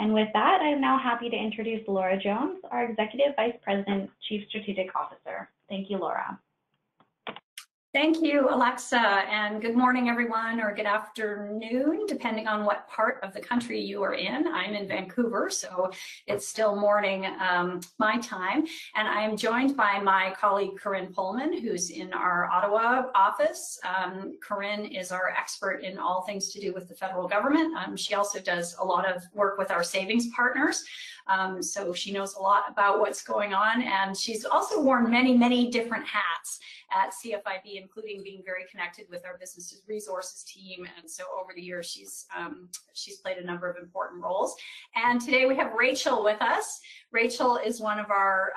And with that, I'm now happy to introduce Laura Jones, our Executive Vice President, Chief Strategic Officer. Thank you, Laura. Thank you, Alexa, and good morning, everyone, or good afternoon, depending on what part of the country you are in. I'm in Vancouver, so it's still morning my time, and I'm joined by my colleague, Corinne Pullman, who's in our Ottawa office. Corinne is our expert in all things to do with the federal government. She also does a lot of work with our savings partners, so she knows a lot about what's going on, and she's also worn many, many different hats at CFIB, including being very connected with our business resources team. And so over the years, she's played a number of important roles. And today we have Rachel with us. Rachel is one of our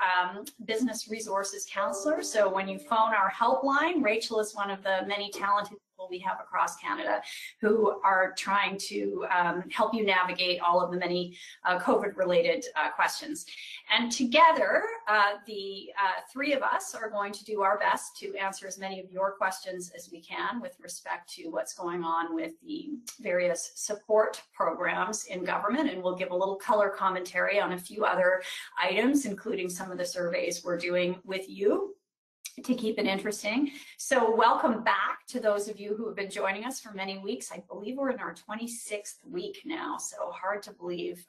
business resources counselors. So when you phone our helpline, Rachel is one of the many talented people we have across Canada who are trying to help you navigate all of the many COVID-related questions. And together, the three of us are going to do our best to answer as many of your questions as we can with respect to what's going on with the various support programs in government. And we'll give a little color commentary on a few other items, including some of the surveys we're doing with you to keep it interesting. So welcome back to those of you who have been joining us for many weeks. I believe we're in our 26th week now, so hard to believe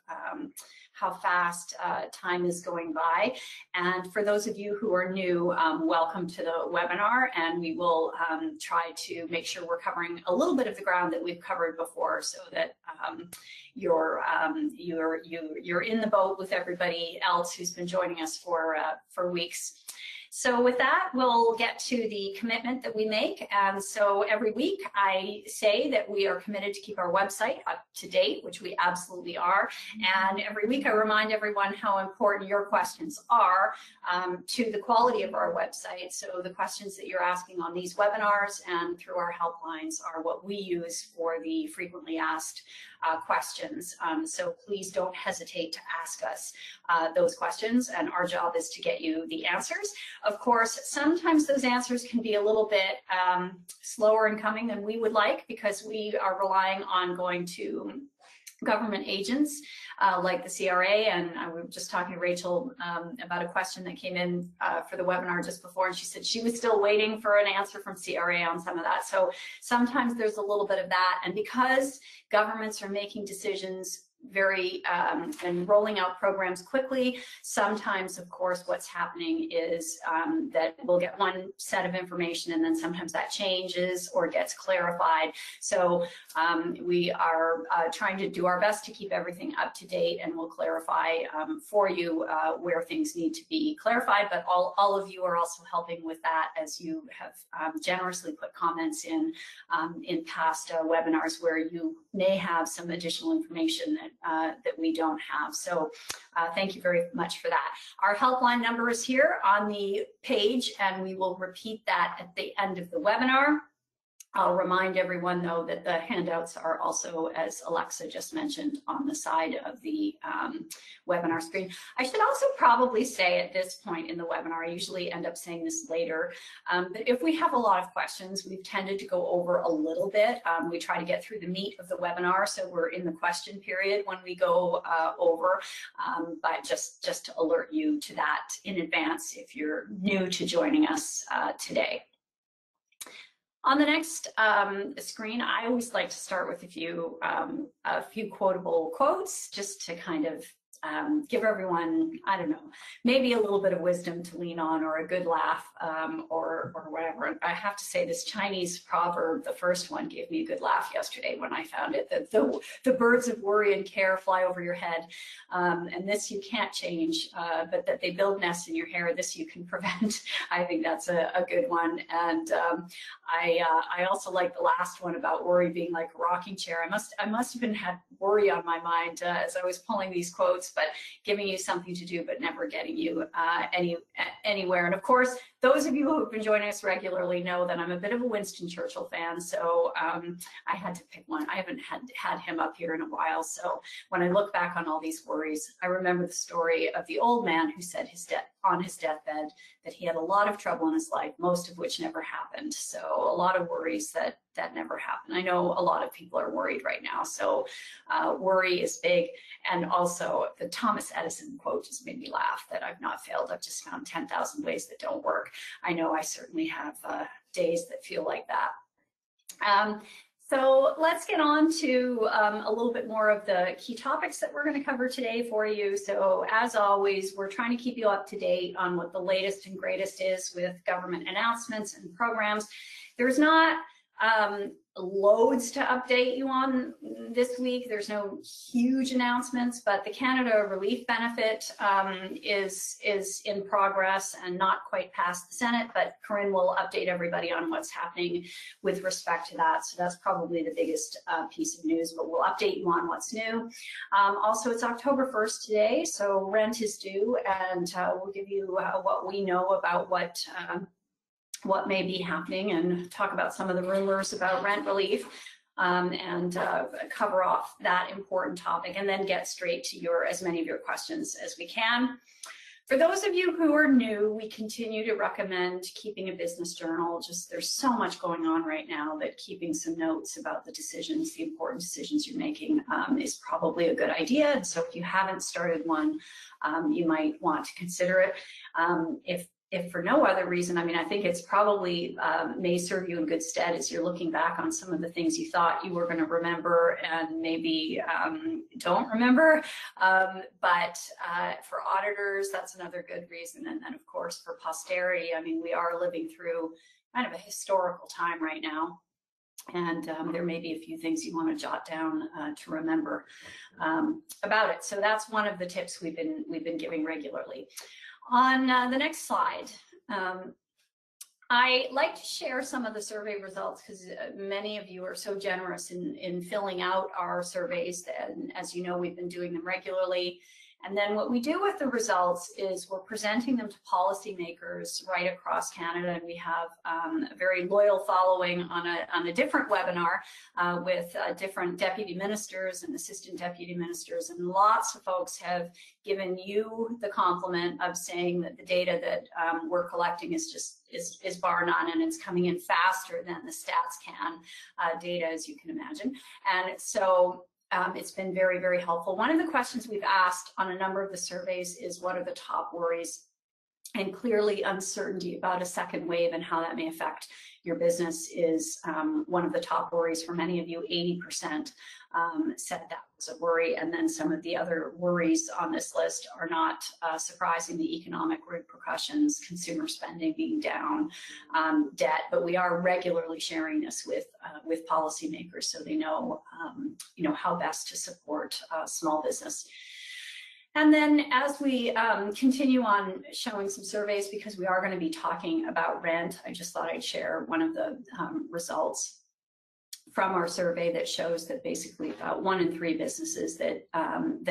how fast time is going by. And for those of you who are new, welcome to the webinar, and we will try to make sure we're covering a little bit of the ground that we've covered before, so that you're in the boat with everybody else who's been joining us for weeks. So with that, we'll get to the commitment that we make. And so every week I say that we are committed to keep our website up to date, which we absolutely are. And every week I remind everyone how important your questions are to the quality of our website. So the questions that you're asking on these webinars and through our helplines are what we use for the frequently asked questions. So please don't hesitate to ask us those questions, and our job is to get you the answers. Of course, sometimes those answers can be a little bit slower in coming than we would like, because we are relying on going to government agents like the CRA, and I was just talking to Rachel about a question that came in for the webinar just before, and she said she was still waiting for an answer from CRA on some of that. So sometimes there's a little bit of that, and because governments are making decisions very and rolling out programs quickly, sometimes of course what's happening is that we'll get one set of information and then sometimes that changes or gets clarified. So we are trying to do our best to keep everything up to date, and we'll clarify for you where things need to be clarified, but all of you are also helping with that, as you have generously put comments in past webinars where you may have some additional information that we don't have. So thank you very much for that. Our helpline number is here on the page, and we will repeat that at the end of the webinar. I'll remind everyone, though, that the handouts are also, as Alexa just mentioned, on the side of the webinar screen. I should also probably say at this point in the webinar, I usually end up saying this later, but if we have a lot of questions, we've tended to go over a little bit. We try to get through the meat of the webinar, so we're in the question period when we go over, but just to alert you to that in advance if you're new to joining us today. On the next screen, I always like to start with a few quotable quotes, just to kind of give everyone, I don't know, maybe a little bit of wisdom to lean on, or a good laugh, or whatever. I have to say, this Chinese proverb, the first one, gave me a good laugh yesterday when I found it, that the birds of worry and care fly over your head, and this you can't change, but that they build nests in your hair, this you can prevent. I think that's a good one. And I also like the last one about worry being like a rocking chair. I must have had worry on my mind as I was pulling these quotes, but giving you something to do, but never getting you anywhere. And of course, those of you who have been joining us regularly know that I'm a bit of a Winston Churchill fan, so I had to pick one. I haven't had him up here in a while, so when I look back on all these worries, I remember the story of the old man who said on his deathbed that he had a lot of trouble in his life, most of which never happened. So a lot of worries that that never happen. I know a lot of people are worried right now, so worry is big. And also the Thomas Edison quote just made me laugh that I've not failed. I've just found 10,000 ways that don't work. I know I certainly have days that feel like that. So let's get on to a little bit more of the key topics that we're going to cover today for you. So as always, we're trying to keep you up to date on what the latest and greatest is with government announcements and programs. There's not loads to update you on this week. There's no huge announcements, but the Canada Relief Benefit is in progress and not quite past the Senate, but Corinne will update everybody on what's happening with respect to that. So that's probably the biggest piece of news, but we'll update you on what's new. Also, it's October 1st today, so rent is due, and we'll give you what we know about what may be happening and talk about some of the rumors about rent relief and cover off that important topic, and then get straight to as many of your questions as we can. For those of you who are new, we continue to recommend keeping a business journal. Just there's so much going on right now that keeping some notes about the decisions, the important decisions you're making is probably a good idea. And so if you haven't started one, you might want to consider it. If for no other reason, I mean, I think it's probably may serve you in good stead as you're looking back on some of the things you thought you were going to remember and maybe don't remember. But for auditors, that's another good reason. And then, of course, for posterity, I mean, we are living through kind of a historical time right now. And there may be a few things you want to jot down to remember about it. So that's one of the tips we've been giving regularly. On the next slide, I like to share some of the survey results because many of you are so generous in filling out our surveys. And as you know, we've been doing them regularly. And then what we do with the results is we're presenting them to policymakers right across Canada. And we have a very loyal following on a different webinar with different deputy ministers and assistant deputy ministers. And lots of folks have given you the compliment of saying that the data that we're collecting is bar none, and it's coming in faster than the stats can data, as you can imagine. And so it's been very, very helpful. One of the questions we've asked on a number of the surveys is what are the top worries? And clearly uncertainty about a second wave and how that may affect your business is one of the top worries for many of you. 80% said that was a worry. And then some of the other worries on this list are not surprising: the economic repercussions, consumer spending being down, debt. But we are regularly sharing this with policymakers so they know, how best to support small business. And then as we continue on showing some surveys, because we are going to be talking about rent, I just thought I'd share one of the results from our survey that shows that basically about 1 in 3 businesses that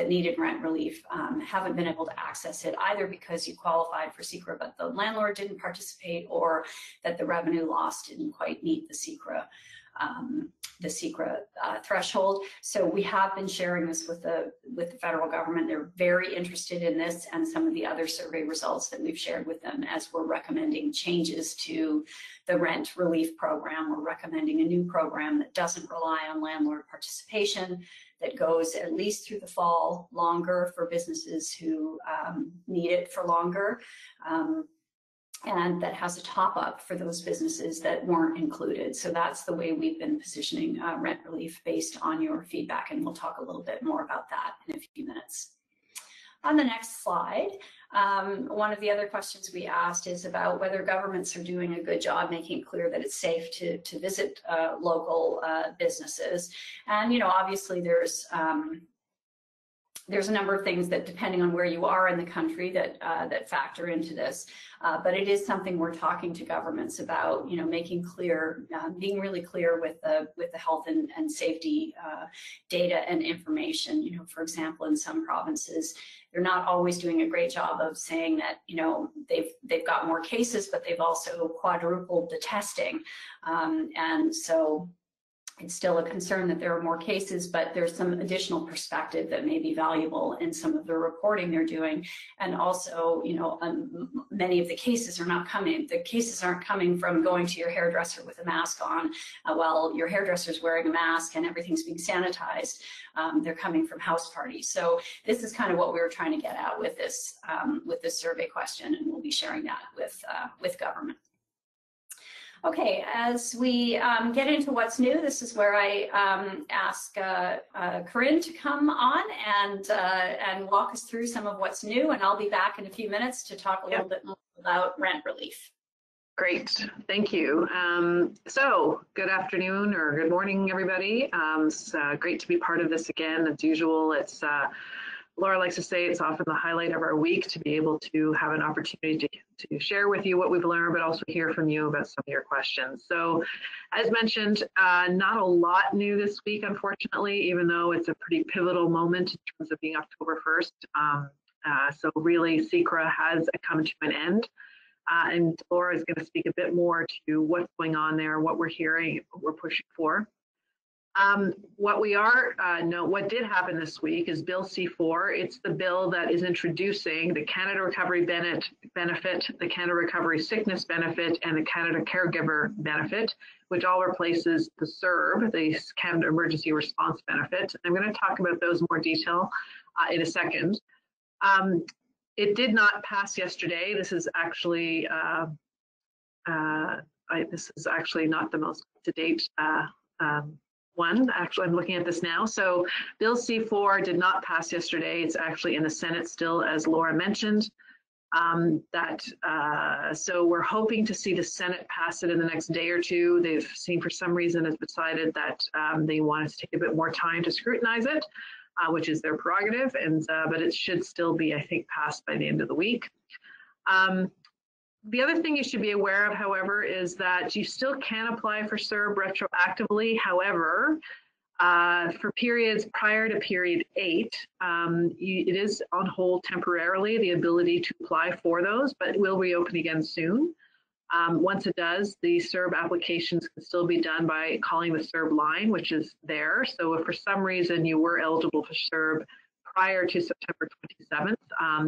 needed rent relief haven't been able to access it, either because you qualified for CECRA but the landlord didn't participate, or that the revenue loss didn't quite meet the CECRA threshold. So we have been sharing this with the federal government. They're very interested in this and some of the other survey results that we've shared with them as we're recommending changes to the rent relief program. We're recommending a new program that doesn't rely on landlord participation, that goes at least through the fall, longer for businesses who need it for longer. And that has a top up for those businesses that weren't included. So that's the way we've been positioning rent relief based on your feedback. And we'll talk a little bit more about that in a few minutes. On the next slide, one of the other questions we asked is about whether governments are doing a good job making it clear that it's safe to visit local businesses. And, obviously there's a number of things that, depending on where you are in the country, that factor into this. But it is something we're talking to governments about, making clear, being really clear with the health and safety data and information. For example, in some provinces, they're not always doing a great job of saying that, they've got more cases, but they've also quadrupled the testing. And so It's still a concern that there are more cases, but there's some additional perspective that may be valuable in some of the reporting they're doing. And also, many of the cases are not coming. The cases aren't coming from going to your hairdresser with a mask on while your hairdresser's wearing a mask and everything's being sanitized. They're coming from house parties. So this is kind of what we were trying to get at with this survey question, and we'll be sharing that with government. Okay, as we get into what's new, this is where I ask Corinne to come on and walk us through some of what's new, and I'll be back in a few minutes to talk a little bit more about rent relief. Great, thank you. So good afternoon or good morning, everybody. It's great to be part of this again. As usual, it's Laura likes to say it's often the highlight of our week to be able to have an opportunity to share with you what we've learned, but also hear from you about some of your questions. So as mentioned, not a lot new this week, unfortunately, even though it's a pretty pivotal moment in terms of being October 1st. So really, CECRA has come to an end. And Laura is going to speak a bit more to what's going on there, what we're hearing, what we're pushing for. What did happen this week is Bill C4. It's the bill that is introducing the Canada Recovery Benefit, the Canada Recovery Sickness Benefit, and the Canada Caregiver Benefit, which all replaces the CERB, the Canada Emergency Response Benefit. I'm going to talk about those in more detail in a second. It did not pass yesterday. This is actually not the most up-to-date one. Actually, I'm looking at this now. So Bill C4 did not pass yesterday. It's actually in the Senate still, as Laura mentioned. So we're hoping to see the Senate pass it in the next day or two. They've seen for some reason has decided that they want us to take a bit more time to scrutinize it, which is their prerogative. But it should still be, I think, passed by the end of the week. The other thing you should be aware of, however, is that you still can apply for CERB retroactively. However, for periods prior to period 8, it is on hold temporarily, the ability to apply for those, but it will reopen again soon. Once it does, the CERB applications can still be done by calling the CERB line, which is there. So if for some reason you were eligible for CERB prior to September 27th,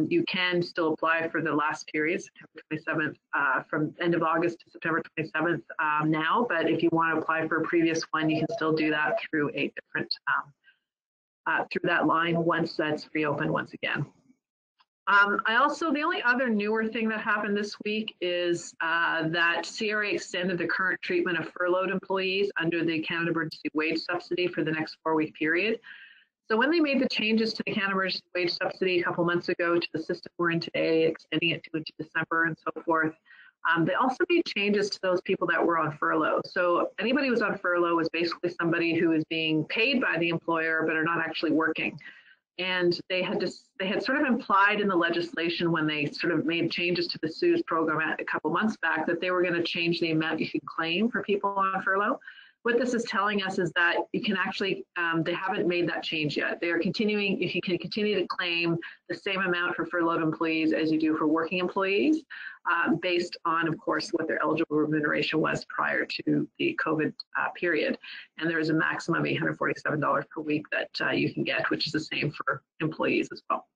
you can still apply for the last period, September 27th, from end of August to September 27th now. But if you want to apply for a previous one, you can still do that through a different, through that line once that's reopened once again. The only other newer thing that happened this week is that CRA extended the current treatment of furloughed employees under the Canada Emergency Wage Subsidy for the next 4-week period. So when they made the changes to the Canada Emergency Wage Subsidy a couple months ago to the system we're in today, extending it into December and so forth, they also made changes to those people that were on furlough. So anybody who was on furlough was basically somebody who is being paid by the employer but are not actually working. And they had sort of implied in the legislation when they sort of made changes to the CEWS program a couple months back that they were going to change the amount you could claim for people on furlough. What this is telling us is that you can actually, they haven't made that change yet. They are continuing, you can continue to claim the same amount for furloughed employees as you do for working employees, based on, of course, what their eligible remuneration was prior to the COVID period. And there is a maximum of $847 per week that you can get, which is the same for employees as well.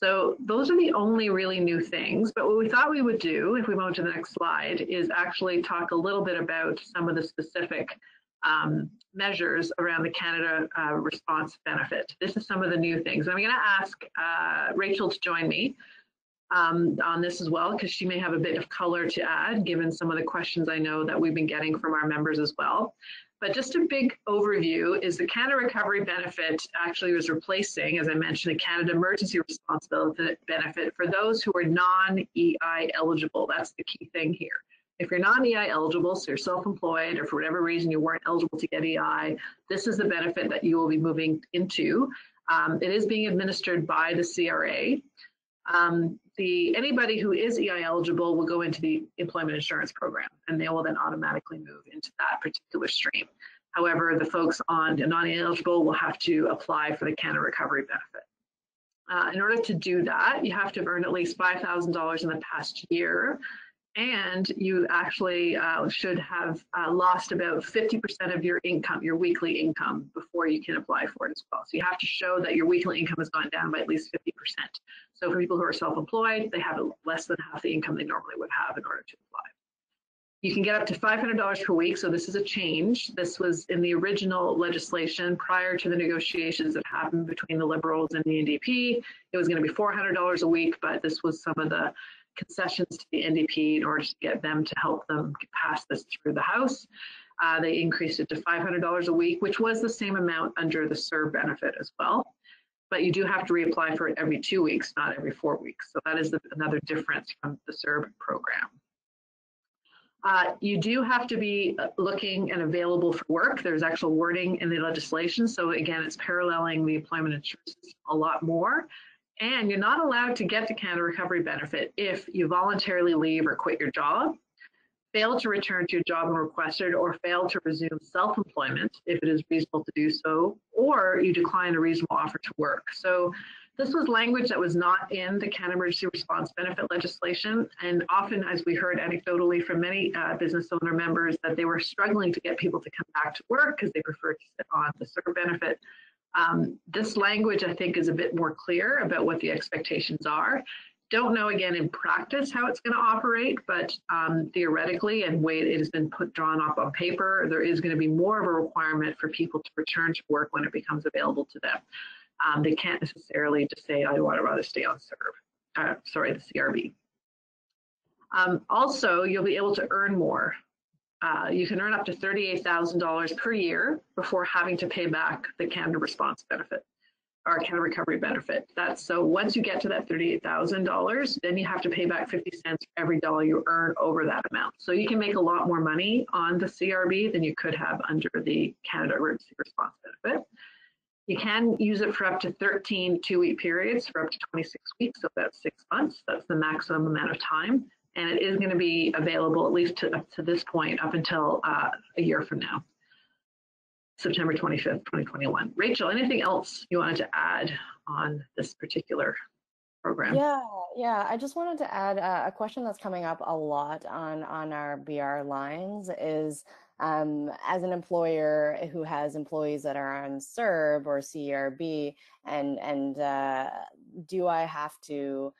So those are the only really new things. But what we thought we would do, if we move to the next slide, is actually talk a little bit about some of the specific measures around the Canada Response Benefit. This is some of the new things. I'm going to ask Rachel to join me on this as well, because she may have a bit of color to add, given some of the questions I know that we've been getting from our members as well. But just a big overview is the Canada Recovery Benefit actually was replacing, as I mentioned, the Canada Emergency Response Benefit for those who are non-EI eligible. That's the key thing here. If you're non-EI eligible, so you're self-employed or for whatever reason you weren't eligible to get EI, this is the benefit that you will be moving into. It is being administered by the CRA. Anybody who is EI eligible will go into the employment insurance program, and they will then automatically move into that particular stream. However, the folks on non-EI eligible will have to apply for the Canada Recovery Benefit. In order to do that, you have to have earned at least $5,000 in the past year. And you actually should have lost about 50% of your income, your weekly income, before you can apply for it as well. So you have to show that your weekly income has gone down by at least 50%. So for people who are self-employed, they have less than half the income they normally would have in order to apply. You can get up to $500 per week, so this is a change. This was in the original legislation prior to the negotiations that happened between the Liberals and the NDP. It was going to be $400 a week, but this was some of the concessions to the NDP in order to get them to help them pass this through the House. They increased it to $500 a week, which was the same amount under the CERB benefit as well. But you do have to reapply for it every 2 weeks, not every 4 weeks. So that is another difference from the CERB program. You do have to be looking and available for work. There's actual wording in the legislation. So again, it's paralleling the employment insurance system a lot more. And you're not allowed to get the Canada Recovery Benefit if you voluntarily leave or quit your job, fail to return to your job when requested, or fail to resume self-employment if it is reasonable to do so, or you decline a reasonable offer to work. So this was language that was not in the Canada Emergency Response Benefit legislation. And often, as we heard anecdotally from many business owner members, that they were struggling to get people to come back to work because they prefer to sit on the CERB benefit. This language, I think, is a bit more clear about what the expectations are. Don't know, again, in practice how it's going to operate, but theoretically, and the way it has been drawn up on paper, there is going to be more of a requirement for people to return to work when it becomes available to them. They can't necessarily just say, I want to rather stay on CERB, the CRB. Also, you'll be able to earn more. You can earn up to $38,000 per year before having to pay back the Canada Response Benefit or Canada Recovery Benefit. So once you get to that $38,000, then you have to pay back 50 cents for every dollar you earn over that amount. So you can make a lot more money on the CRB than you could have under the Canada Emergency Response Benefit. You can use it for up to 13 two-week periods for up to 26 weeks, so that's 6 months. That's the maximum amount of time. And it is going to be available at least up to this point, up until a year from now, September 25th, 2021. Rachel, anything else you wanted to add on this particular program? Yeah. I just wanted to add a question that's coming up a lot on our BR lines is, as an employer who has employees that are on CERB or CERB, and do I have to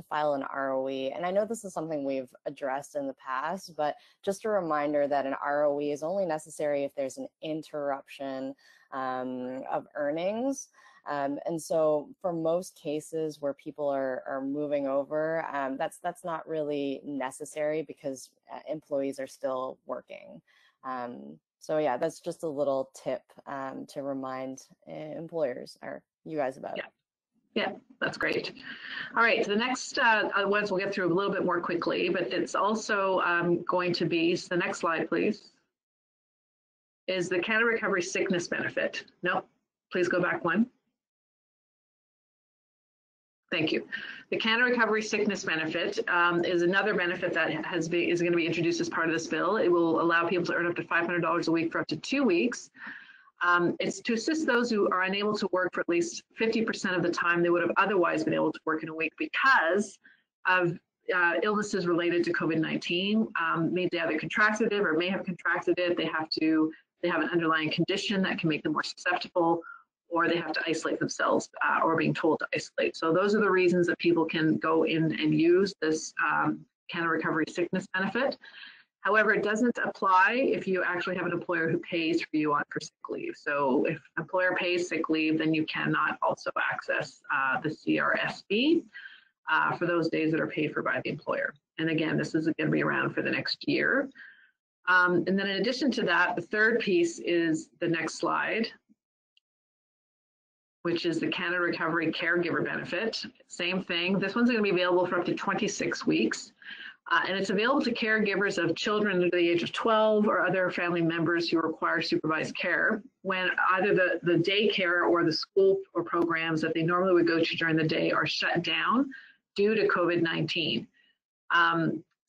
file an ROE? And I know this is something we've addressed in the past, but just a reminder that an ROE is only necessary if there's an interruption of earnings. And so for most cases where people are moving over, that's not really necessary because employees are still working. So yeah, that's just a little tip to remind employers or you guys about. Yeah, that's great. All right, so the next ones we'll get through a little bit more quickly, but it's also going to be, so the next slide, please, is the Canada Recovery Sickness Benefit. No, please go back one. Thank you. The Canada Recovery Sickness Benefit is another benefit that is going to be introduced as part of this bill. It will allow people to earn up to $500 a week for up to 2 weeks. It's to assist those who are unable to work for at least 50% of the time they would have otherwise been able to work in a week because of illnesses related to COVID-19. Maybe they either contracted it or may have contracted it. They have an underlying condition that can make them more susceptible, or they have to isolate themselves or being told to isolate. So those are the reasons that people can go in and use this Canada Recovery Sickness Benefit. However, it doesn't apply if you actually have an employer who pays for you for sick leave. So if an employer pays sick leave, then you cannot also access the CRSB for those days that are paid for by the employer. And again, this is going to be around for the next year. And then in addition to that, the third piece is the next slide, which is the Canada Recovery Caregiver Benefit. Same thing. This one's going to be available for up to 26 weeks. And it's available to caregivers of children under the age of 12 or other family members who require supervised care when either the daycare or the school or programs that they normally would go to during the day are shut down due to COVID-19.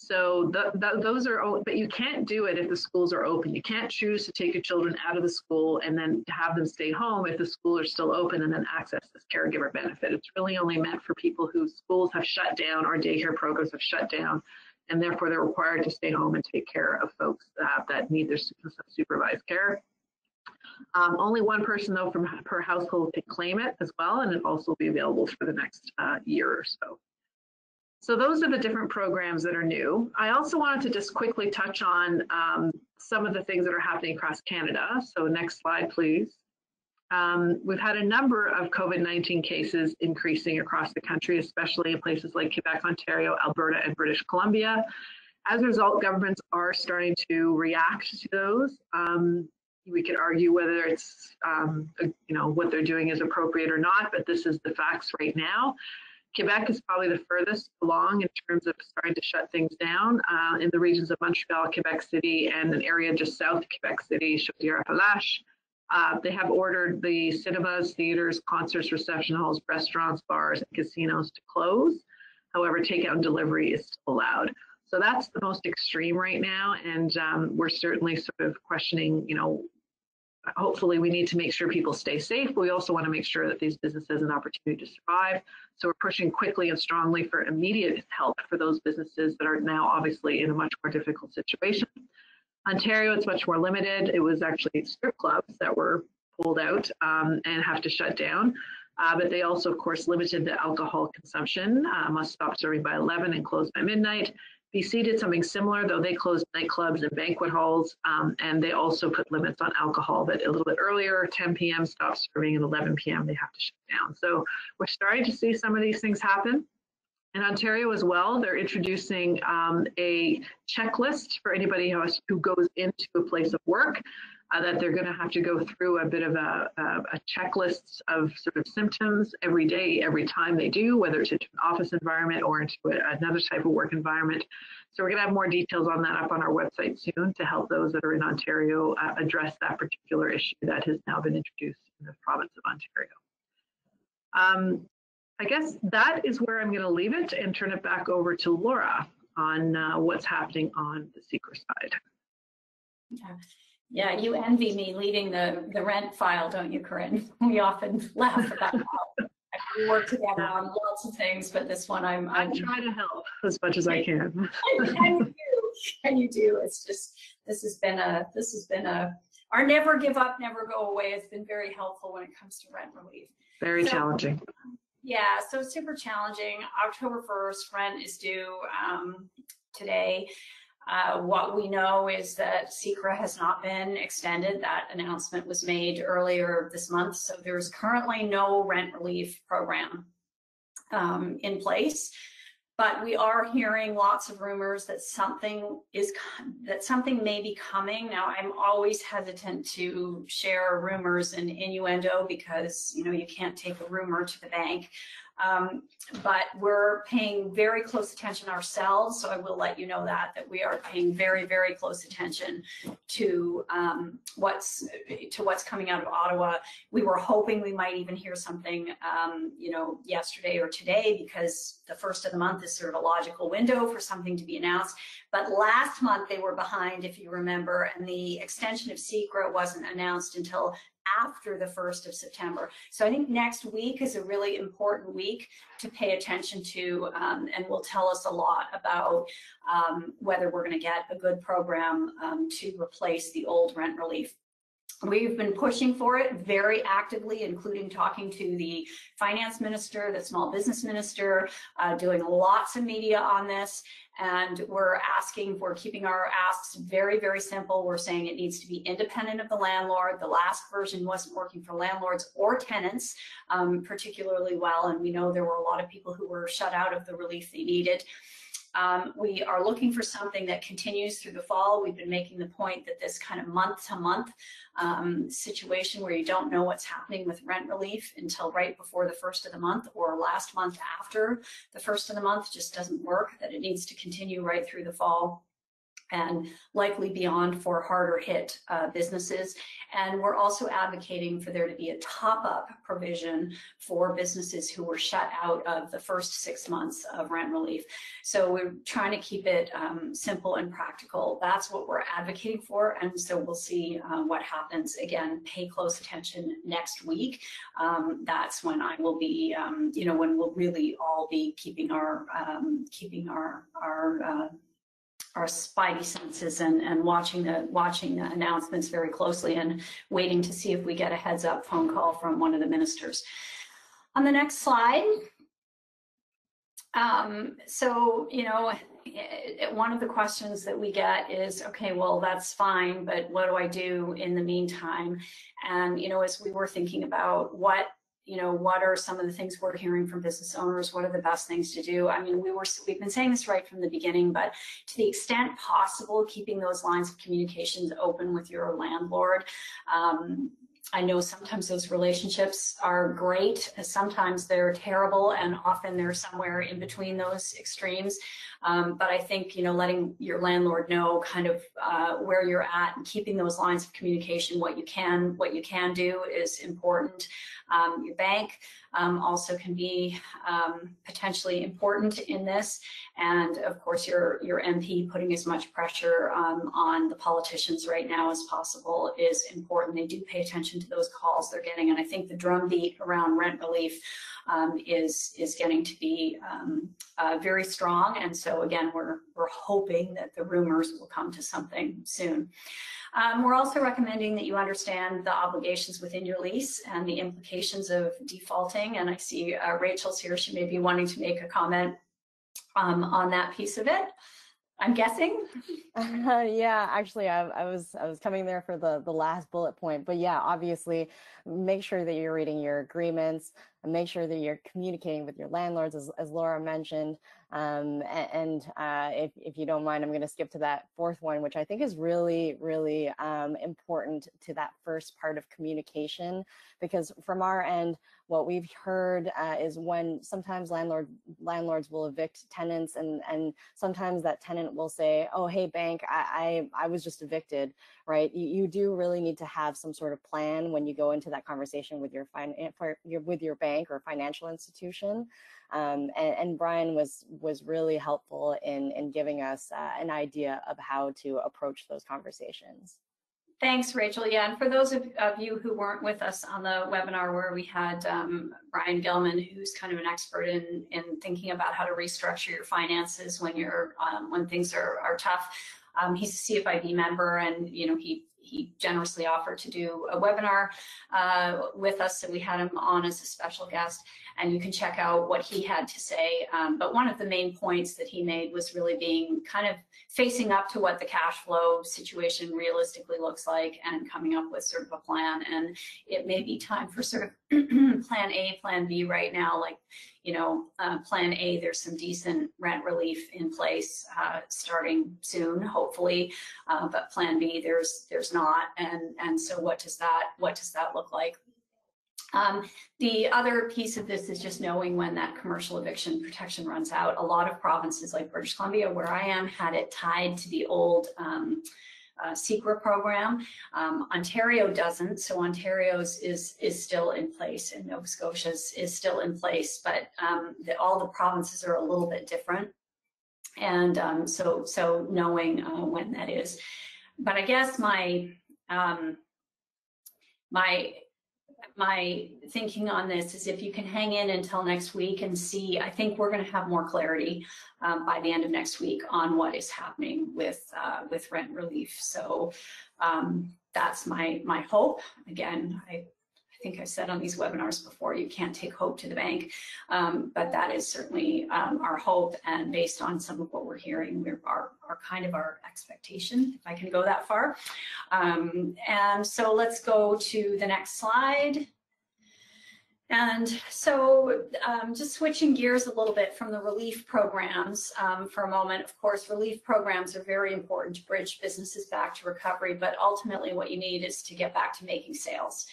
So those are, but you can't do it if the schools are open. You can't choose to take your children out of the school and then have them stay home if the schools are still open and then access this caregiver benefit. It's really only meant for people whose schools have shut down or daycare programs have shut down, and therefore they're required to stay home and take care of folks that need their supervised care. Only one person, though, per household can claim it as well, and it also will be available for the next year or so. So those are the different programs that are new. I also wanted to just quickly touch on some of the things that are happening across Canada. So next slide, please. We've had a number of COVID-19 cases increasing across the country, especially in places like Quebec, Ontario, Alberta, and British Columbia. As a result, governments are starting to react to those. We could argue whether it's, what they're doing is appropriate or not, but this is the facts right now. Quebec is probably the furthest along in terms of starting to shut things down in the regions of Montreal, Quebec City, and an area just south of Quebec City, Chaudière-Appalaches. They have ordered the cinemas, theaters, concerts, reception halls, restaurants, bars, and casinos to close. However, takeout and delivery is still allowed. So that's the most extreme right now, and we're certainly sort of questioning, hopefully we need to make sure people stay safe, but we also want to make sure that these businesses have an opportunity to survive. So we're pushing quickly and strongly for immediate help for those businesses that are now obviously in a much more difficult situation. Ontario, it's much more limited. It was actually strip clubs that were pulled out and have to shut down. But they also, of course, limited the alcohol consumption, must stop serving by 11 and close by midnight. BC did something similar, though they closed nightclubs and banquet halls, and they also put limits on alcohol that a little bit earlier, 10 p.m. stop serving, and 11 p.m. they have to shut down. So we're starting to see some of these things happen. In Ontario as well, they're introducing a checklist for anybody who goes into a place of work, that they're going to have to go through a bit of a checklist of sort of symptoms every day, every time they do, whether it's into an office environment or into another type of work environment. So we're going to have more details on that up on our website soon to help those that are in Ontario address that particular issue that has now been introduced in the province of Ontario. I guess that is where I'm going to leave it and turn it back over to Laura on what's happening on the CECRA side. Yeah, you envy me leading the rent file, don't you, Corinne? We often laugh about how we work together on lots of things, but this one I'm trying to help as much as I can. and you do. It's just this has been our never give up, never go away. It's been very helpful when it comes to rent relief. Very challenging. Yeah, so super challenging. October 1st, rent is due today. What we know is that CECRA has not been extended. That announcement was made earlier this month. So there's currently no rent relief program in place. But we are hearing lots of rumors that something may be coming. Now, I'm always hesitant to share rumors and innuendo because you can't take a rumor to the bank. But we're paying very close attention ourselves. So I will let you know that we are paying very, very close attention to what's coming out of Ottawa. We were hoping we might even hear something, yesterday or today, because the first of the month is sort of a logical window for something to be announced. But last month they were behind, if you remember, and the extension of CECRA wasn't announced until after the 1st of September. So I think next week is a really important week to pay attention to, and will tell us a lot about whether we're going to get a good program to replace the old rent relief. We've been pushing for it very actively, including talking to the finance minister, the small business minister, doing lots of media on this. And we're keeping our asks very, very simple. We're saying it needs to be independent of the landlord. The last version wasn't working for landlords or tenants particularly well. And we know there were a lot of people who were shut out of the relief they needed. We are looking for something that continues through the fall. We've been making the point that this kind of month-to-month situation where you don't know what's happening with rent relief until right before the 1st of the month or last month after the 1st of the month just doesn't work, that it needs to continue right through the fall. and likely beyond for harder hit businesses. And we're also advocating for there to be a top-up provision for businesses who were shut out of the first 6 months of rent relief. So we're trying to keep it simple and practical. That's what we're advocating for, and so we'll see what happens. Again, pay close attention next week. That's when I will be, when we'll really all be keeping our spidey senses and watching the announcements very closely and waiting to see if we get a heads up phone call from one of the ministers. On the next slide, one of the questions that we get is, okay, well, that's fine, but what do I do in the meantime? And, as we were thinking about what are some of the things we're hearing from business owners? What are the best things to do? I mean, we've been saying this right from the beginning, but to the extent possible, keeping those lines of communications open with your landlord. I know sometimes those relationships are great, sometimes they're terrible, and often they're somewhere in between those extremes. But I think, letting your landlord know kind of where you're at and keeping those lines of communication, what you can do is important. Your bank also can be potentially important in this, and of course your MP putting as much pressure on the politicians right now as possible is important. They do pay attention to those calls they're getting, and I think the drumbeat around rent relief is getting to be very strong. And so again, we're hoping that the rumors will come to something soon. We're also recommending that you understand the obligations within your lease and the implications of defaulting. And I see Rachel's here. She may be wanting to make a comment on that piece of it, I'm guessing. Yeah, actually, I was coming there for the last bullet point, but yeah, obviously, make sure that you're reading your agreements and make sure that you're communicating with your landlords, as Laura mentioned. If you don't mind, I'm going to skip to that fourth one, which I think is really, really important to that first part of communication, because from our end, what we've heard is when sometimes landlords will evict tenants, and sometimes that tenant will say, "Oh, hey, bank, I was just evicted," right? You do really need to have some sort of plan when you go into that conversation with your bank or financial institution. And Brian was really helpful in giving us an idea of how to approach those conversations. Thanks, Rachel. Yeah, and for those of you who weren't with us on the webinar where we had Brian Gilman, who's kind of an expert in thinking about how to restructure your finances when things are tough. He's a CFIB member, and he generously offered to do a webinar with us, so we had him on as a special guest, and you can check out what he had to say. But one of the main points that he made was really being kind of facing up to what the cash flow situation realistically looks like and coming up with sort of a plan. And it may be time for sort of plan A, plan B right now. Like, plan A, there's some decent rent relief in place starting soon, hopefully. But plan B, there's not. And so what does that look like? The other piece of this is just knowing when that commercial eviction protection runs out. A lot of provinces like British Columbia, where I am, had it tied to the old CECRA program. Ontario doesn't, so Ontario's is still in place, and Nova Scotia's is still in place, but all the provinces are a little bit different, and so knowing when that is. But I guess my thinking on this is, if you can hang in until next week and see, I think we're going to have more clarity by the end of next week on what is happening with rent relief. So that's my hope. Again, I think I've said on these webinars before, you can't take hope to the bank, but that is certainly our hope, and based on some of what we're hearing, our kind of our expectation, if I can go that far. And so let's go to the next slide. And so just switching gears a little bit from the relief programs for a moment. Of course, relief programs are very important to bridge businesses back to recovery, but ultimately what you need is to get back to making sales.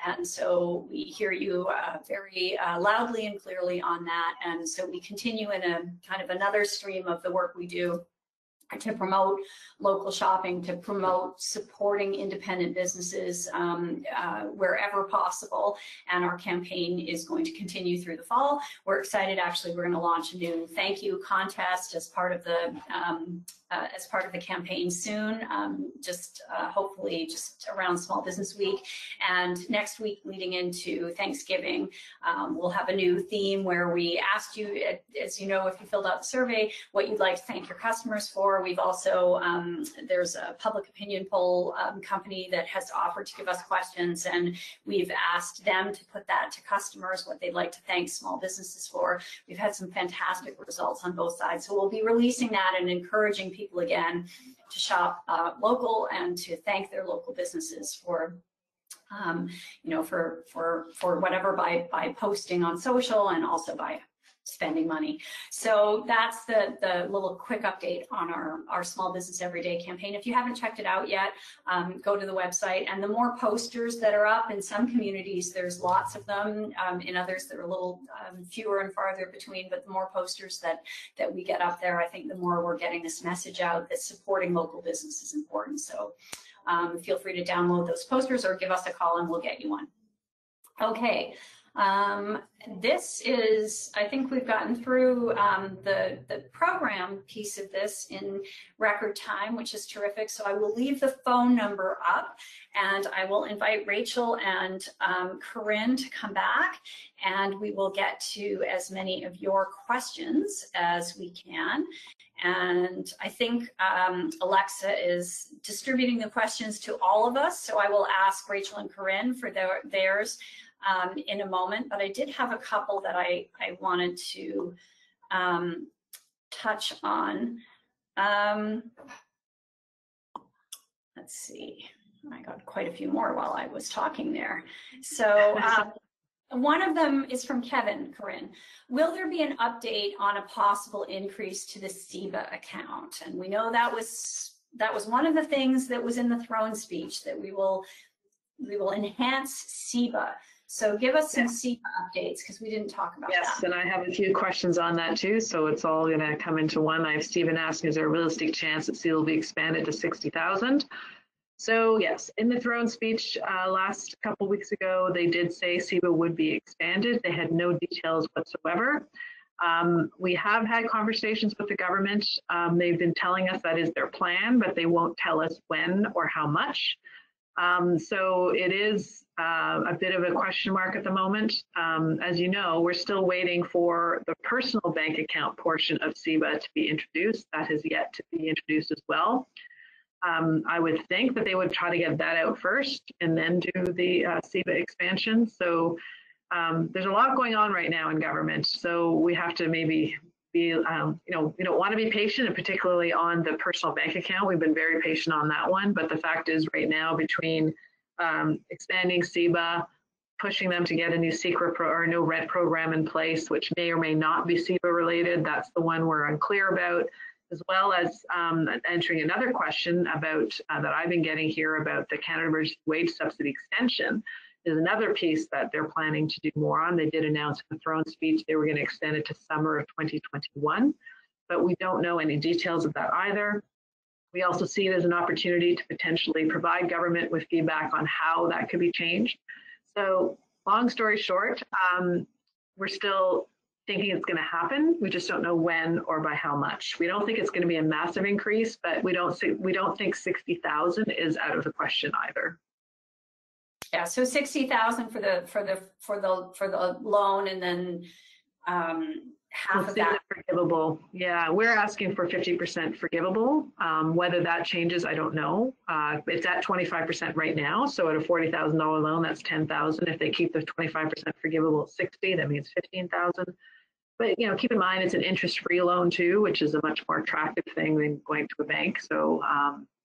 And so we hear you very loudly and clearly on that. And so we continue in a kind of another stream of the work we do to promote local shopping, to promote supporting independent businesses wherever possible. And our campaign is going to continue through the fall. We're excited, actually, we're going to launch a new thank you contest as part of the campaign soon, hopefully just around Small Business Week. And next week, leading into Thanksgiving, we'll have a new theme where we asked you, as you know, if you filled out the survey, what you'd like to thank your customers for. We've also, there's a public opinion poll company that has offered to give us questions, and we've asked them to put that to customers, what they'd like to thank small businesses for. We've had some fantastic results on both sides. So we'll be releasing that and encouraging people again to shop local and to thank their local businesses for for whatever, by posting on social and also by spending money. So that's the little quick update on our Small Business Everyday campaign. If you haven't checked it out yet, go to the website. And the more posters that are up, in some communities there's lots of them, in others they're a little fewer and farther between, but the more posters that we get up there, I think the more we're getting this message out that supporting local business is important. So feel free to download those posters or give us a call and we'll get you one. Okay. This is, I think we've gotten through the program piece of this in record time, which is terrific. So I will leave the phone number up, and I will invite Rachel and Corinne to come back, and we will get to as many of your questions as we can. And I think Alexa is distributing the questions to all of us, so I will ask Rachel and Corinne for theirs in a moment, but I did have a couple that I wanted to touch on. Let's see, I got quite a few more while I was talking there. So one of them is from Kevin. Corinne, will there be an update on a possible increase to the CEBA account? And we know that was one of the things that was in the throne speech, that we will enhance CEBA. So give us some CEBA updates, because we didn't talk about that. Yes, and I have a few questions on that too, so it's all going to come into one. I have Stephen asking, is there a realistic chance that CEBA will be expanded to 60,000? So yes, in the throne speech last couple weeks ago, they did say CEBA would be expanded. They had no details whatsoever. We have had conversations with the government. They've been telling us that is their plan, but they won't tell us when or how much. So it is a bit of a question mark at the moment. As you know, we're still waiting for the personal bank account portion of CEBA to be introduced. That has yet to be introduced as well. I would think that they would try to get that out first and then do the CEBA expansion. So there's a lot going on right now in government. So we have to maybe be, we don't want to be patient, and particularly on the personal bank account. We've been very patient on that one. But the fact is, right now, between expanding CEBA, pushing them to get a new secret or a new RED program in place, which may or may not be CEBA related, that's the one we're unclear about, as well as answering another question about that I've been getting here about the Canada Emergency Wage Subsidy extension. Is another piece that they're planning to do more on. They did announce in the throne speech they were going to extend it to summer of 2021, but we don't know any details of that either. We also see it as an opportunity to potentially provide government with feedback on how that could be changed. So long story short, we're still thinking it's going to happen. We just don't know when or by how much. We don't think it's going to be a massive increase, but we don't think 60,000 is out of the question either. Yeah, so 60,000 for the loan, and then half of that forgivable. Yeah, we're asking for 50% forgivable. Whether that changes, I don't know. It's at 25% right now, so at a $40,000 loan, that's 10,000. If they keep the 25% forgivable at 60, that means 15,000. But keep in mind it's an interest-free loan too, which is a much more attractive thing than going to a bank. So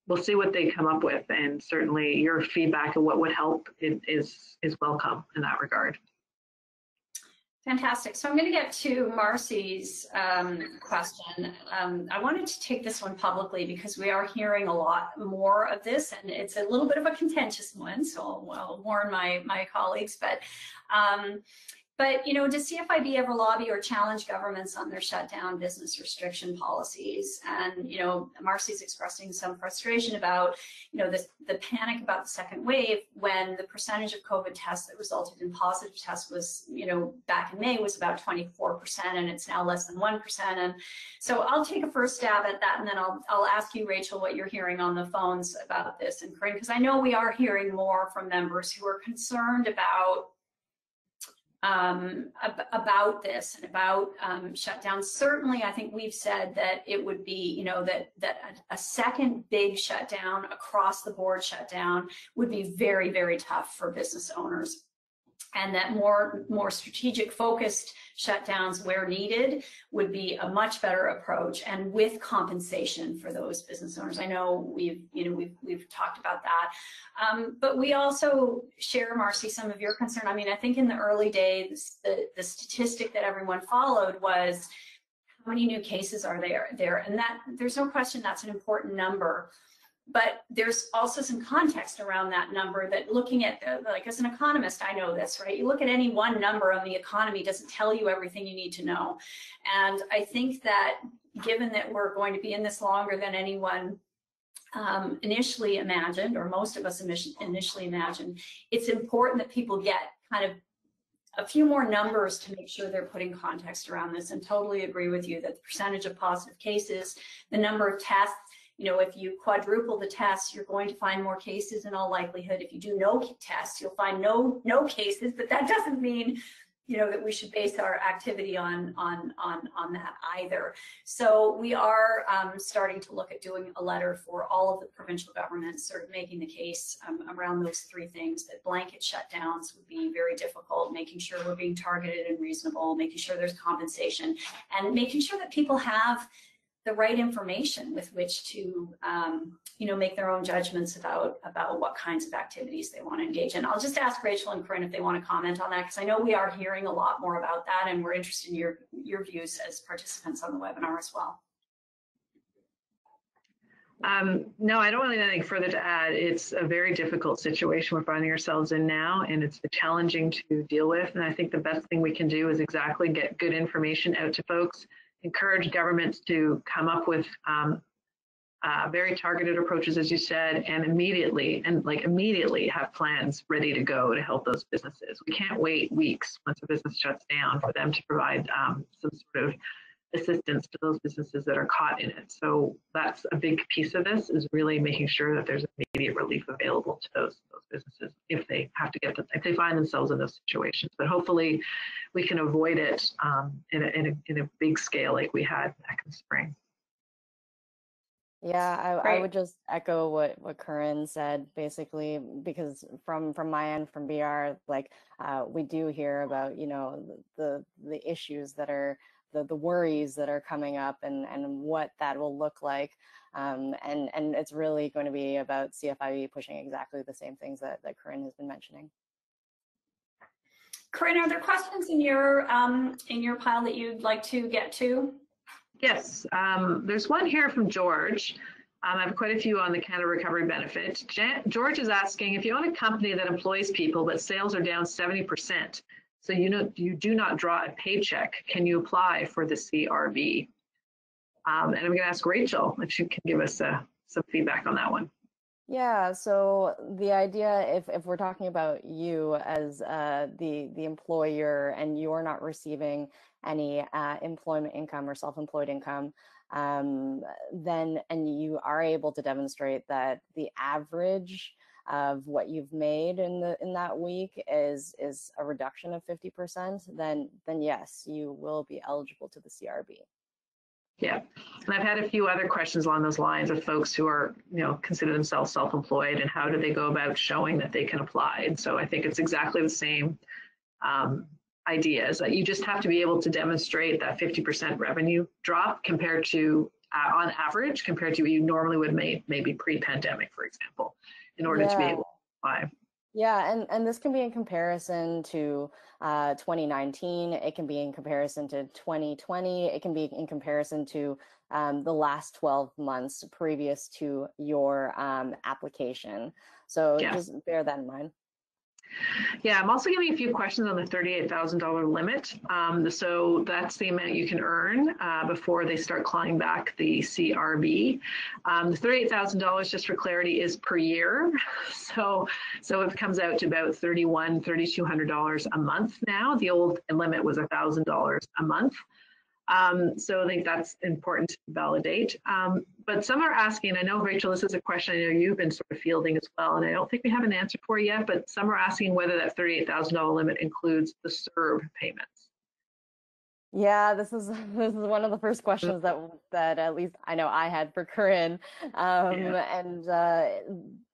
we'll see what they come up with, and certainly your feedback on what would help is welcome in that regard. Fantastic. So I'm going to get to Marcy's question. I wanted to take this one publicly because we are hearing a lot more of this, and it's a little bit of a contentious one, so I'll warn my colleagues. But But, does CFIB ever lobby or challenge governments on their shutdown business restriction policies? And, Marcy's expressing some frustration about, the panic about the second wave when the percentage of COVID tests that resulted in positive tests was, back in May was about 24%, and it's now less than 1%. And so I'll take a first stab at that, and then I'll ask you, Rachel, what you're hearing on the phones about this, and Corinne, because I know we are hearing more from members who are concerned about this and about shutdowns. Certainly, I think we've said that it would be, that a second big shutdown, across the board shutdown, would be very, very tough for business owners, and that more strategic focused shutdowns where needed would be a much better approach, and with compensation for those business owners. I know we've talked about that, but we also share, Marcy, some of your concern. I mean, I think in the early days, the statistic that everyone followed was how many new cases are there, and that there's no question that's an important number. But there's also some context around that number that, looking at, like, as an economist, I know this, right? You look at any one number on the economy, doesn't tell you everything you need to know. And I think that given that we're going to be in this longer than anyone initially imagined, or most of us initially imagined, it's important that people get kind of a few more numbers to make sure they're putting context around this. And totally agree with you that the percentage of positive cases, the number of tests, if you quadruple the tests, you're going to find more cases in all likelihood. If you do no tests, you'll find no cases, but that doesn't mean, that we should base our activity on that either. So we are starting to look at doing a letter for all of the provincial governments, sort of making the case around those three things, that blanket shutdowns would be very difficult, making sure we're being targeted and reasonable, making sure there's compensation, and making sure that people have the right information with which to, make their own judgments about what kinds of activities they want to engage in. I'll just ask Rachel and Corinne if they want to comment on that, because I know we are hearing a lot more about that, and we're interested in your views as participants on the webinar as well. No, I don't really have anything further to add. It's a very difficult situation we're finding ourselves in now, and it's challenging to deal with. And I think the best thing we can do is exactly get good information out to folks, encourage governments to come up with very targeted approaches, as you said, and immediately have plans ready to go to help those businesses. We can't wait weeks once a business shuts down for them to provide some sort of assistance to those businesses that are caught in it. So that's a big piece of this, is really making sure that there's immediate relief available to those businesses if they have to if they find themselves in those situations. But hopefully we can avoid it in a big scale like we had back in spring. Yeah, I would just echo what Corinne said, basically, because from my end, from BR, we do hear about, the issues that are, the worries that are coming up, and what that will look like. And it's really going to be about CFIB pushing exactly the same things that Corinne has been mentioning. Corinne, are there questions in your pile that you'd like to get to? Yes, there's one here from George. I have quite a few on the Canada Recovery Benefit. George is asking, if you own a company that employs people but sales are down 70%, so you do not draw a paycheck, can you apply for the CRB? And I'm going to ask Rachel if she can give us some feedback on that one. Yeah, so the idea, if we're talking about you as the employer, and you're not receiving any employment income or self-employed income, then, and you are able to demonstrate that the average of what you've made in that week is a reduction of 50%, then yes, you will be eligible to the CRB. Yeah, and I've had a few other questions along those lines of folks who are, consider themselves self-employed, and how do they go about showing that they can apply? And so I think it's exactly the same ideas. You just have to be able to demonstrate that 50% revenue drop compared to, on average, compared to what you normally would make maybe pre-pandemic, for example, in order to be able to apply. Yeah, and this can be in comparison to 2019. It can be in comparison to 2020. It can be in comparison to the last 12 months previous to your application. So just bear that in mind. Yeah, I'm also getting a few questions on the $38,000 limit. So that's the amount you can earn before they start clawing back the CRB. The $38,000, just for clarity, is per year. So it comes out to about $3,200 a month now. The old limit was $1,000 a month. So I think that's important to validate. But some are asking, I know, Rachel, this is a question I know you've been sort of fielding as well, and I don't think we have an answer for you yet, but some are asking whether that $38,000 limit includes the CERB payments. Yeah, this is one of the first questions that at least I know I had for Corinne. And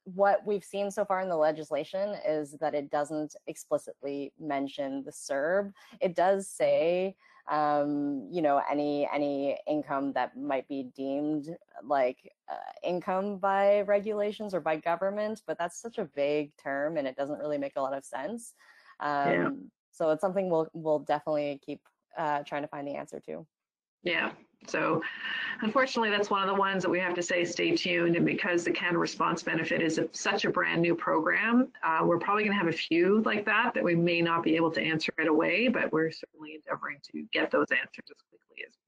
what we've seen so far in the legislation is that it doesn't explicitly mention the CERB. It does say any income that might be deemed like income by regulations or by government, but that's such a vague term and it doesn't really make a lot of sense. So it's something we'll definitely keep trying to find the answer to. Yeah. So unfortunately, that's one of the ones that we have to say stay tuned. And because the Canada Response Benefit is such a brand new program, we're probably going to have a few like that we may not be able to answer right away, but we're certainly endeavoring to get those answers as quickly as we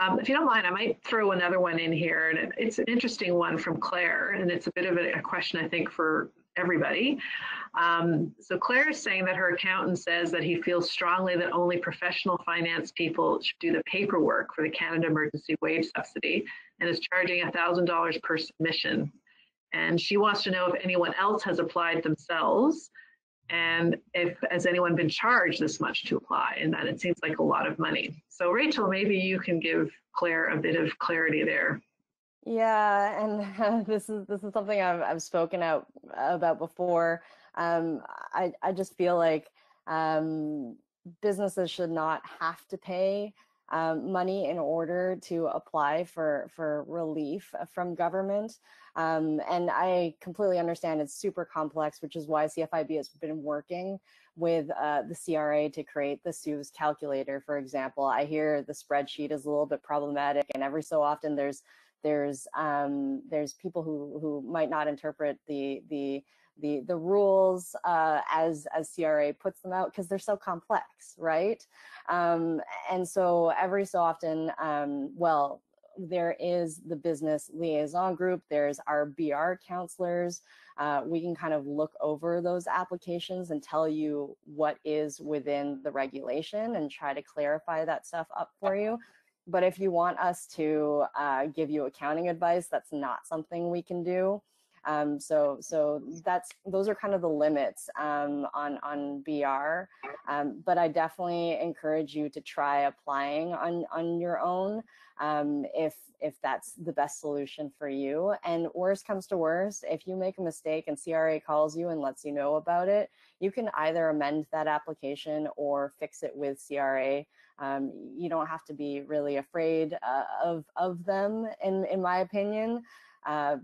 can. If you don't mind, I might throw another one in here. And it's an interesting one from Claire, and it's a bit of a question, I think, for everybody. So Claire is saying that her accountant says that he feels strongly that only professional finance people should do the paperwork for the Canada Emergency Wage Subsidy and is charging $1,000 per submission. And she wants to know if anyone else has applied themselves and has anyone been charged this much to apply, and that it seems like a lot of money. So Rachel, maybe you can give Claire a bit of clarity there. Yeah, and this is something I've spoken out about before. I just feel like businesses should not have to pay money in order to apply for relief from government. And I completely understand it's super complex, which is why CFIB has been working with the CRA to create the CEWS calculator, for example. I hear the spreadsheet is a little bit problematic, and every so often there's people who might not interpret the rules as CRA puts them out because they're so complex, right? And so every so often, there is the business liaison group, there's our BR counselors. We can kind of look over those applications and tell you what is within the regulation and try to clarify that stuff up for you. But if you want us to give you accounting advice, that's not something we can do. So those are kind of the limits on BR. But I definitely encourage you to try applying on your own if that's the best solution for you. And worst comes to worst, if you make a mistake and CRA calls you and lets you know about it, you can either amend that application or fix it with CRA. You don't have to be really afraid of them, in my opinion,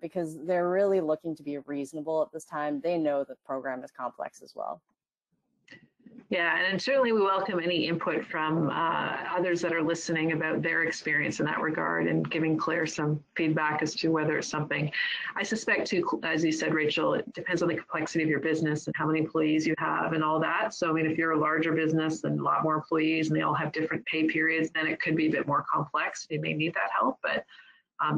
because they're really looking to be reasonable at this time. They know the program is complex as well. Yeah, and certainly we welcome any input from others that are listening about their experience in that regard and giving Claire some feedback as to whether it's something. I suspect too, as you said, Rachel, it depends on the complexity of your business and how many employees you have and all that. So I mean, if you're a larger business and a lot more employees and they all have different pay periods, then it could be a bit more complex. You may need that help, but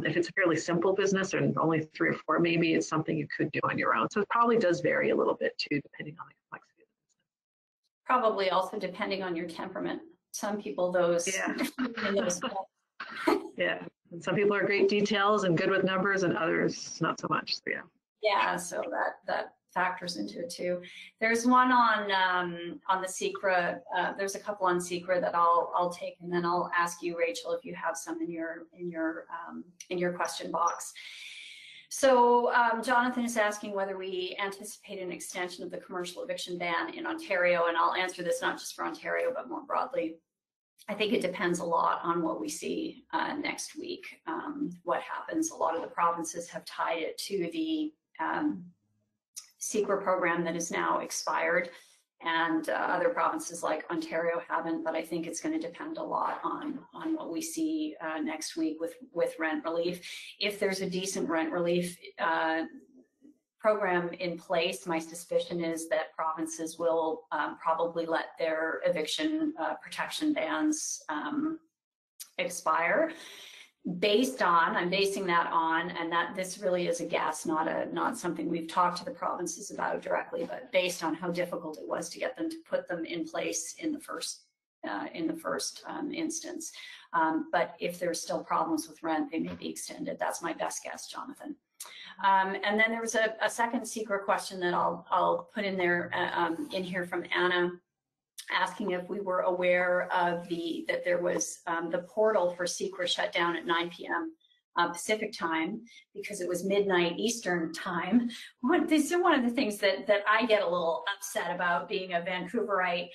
if it's a fairly simple business and only 3 or 4, maybe it's something you could do on your own. So it probably does vary a little bit too, depending on the complexity. Probably also depending on your temperament. Some people, those. Yeah, and some people are great details and good with numbers, and others not so much. So yeah. Yeah, so that factors into it too. There's one on the SECRA. There's a couple on SECRA that I'll take, and then I'll ask you, Rachel, if you have some in your question box. So Jonathan is asking whether we anticipate an extension of the commercial eviction ban in Ontario, and I'll answer this not just for Ontario, but more broadly. I think it depends a lot on what we see next week, what happens. A lot of the provinces have tied it to the SECRA program that is now expired, and other provinces like Ontario haven't, but I think it's going to depend a lot on what we see next week with rent relief. If there's a decent rent relief program in place, my suspicion is that provinces will probably let their eviction protection bans expire. I'm basing that on, and that this really is a guess, not something we've talked to the provinces about directly, but based on how difficult it was to get them to put them in place in the first instance. But if there's still problems with rent, they may be extended. That's my best guess, Jonathan. And then there was a second secret question that I'll put in there in here from Anna, asking if we were aware of that there was the portal for SECRA shut down at 9 p.m. Pacific time because it was midnight Eastern time. This is one of the things that I get a little upset about, being a Vancouverite,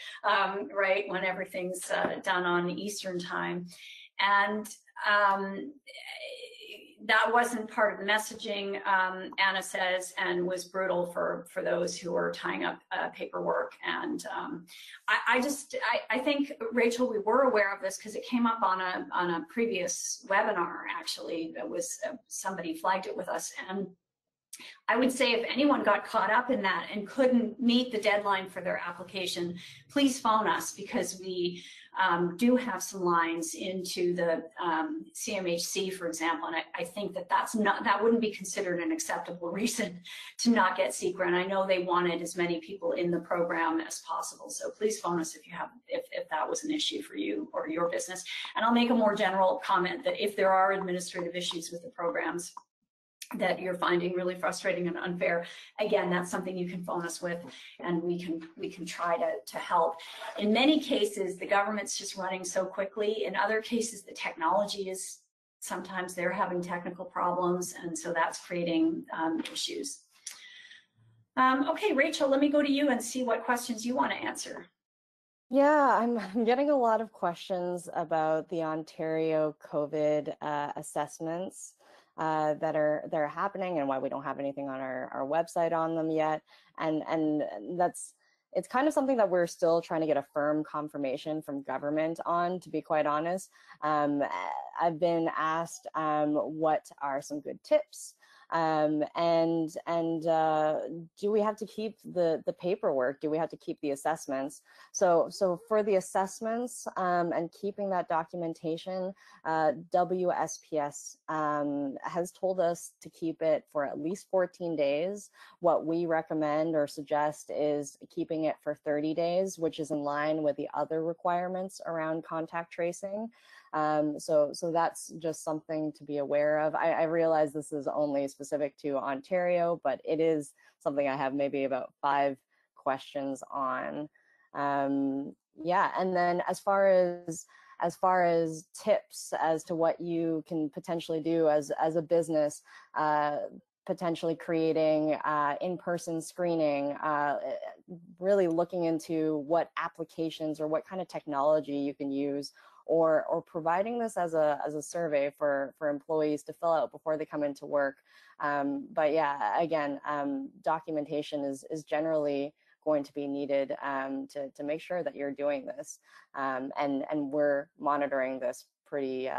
right, when everything's done on Eastern time. And that wasn't part of the messaging, Anna says, and was brutal for those who were tying up paperwork. And I think, Rachel, we were aware of this because it came up on a previous webinar. Actually, it was somebody flagged it with us, and I would say if anyone got caught up in that and couldn't meet the deadline for their application, please phone us, because we do have some lines into the CMHC, for example, and I think that wouldn't be considered an acceptable reason to not get SECRA. And I know they wanted as many people in the program as possible. So please phone us if that was an issue for you or your business. And I'll make a more general comment that if there are administrative issues with the programs that you're finding really frustrating and unfair, again, that's something you can phone us with, and we can try to help. In many cases, the government's just running so quickly. In other cases, the technology is, sometimes they're having technical problems, and so that's creating issues. Okay, Rachel, let me go to you and see what questions you want to answer. Yeah, I'm getting a lot of questions about the Ontario COVID assessments that are happening, and why we don't have anything on our website on them yet. And it's kind of something that we're still trying to get a firm confirmation from government on, to be quite honest. I've been asked what are some good tips, and do we have to keep the paperwork? Do we have to keep the assessments? So for the assessments and keeping that documentation, WSPS has told us to keep it for at least 14 days. What we recommend or suggest is keeping it for 30 days, which is in line with the other requirements around contact tracing. So that's just something to be aware of. I realize this is only specific to Ontario, but it is something I have maybe about 5 questions on. Yeah, and then as far as tips as to what you can potentially do as a business, potentially creating in-person screening, really looking into what applications or what kind of technology you can use, or providing this as a survey for employees to fill out before they come into work. But yeah, again, documentation is generally going to be needed to make sure that you're doing this, and we're monitoring this pretty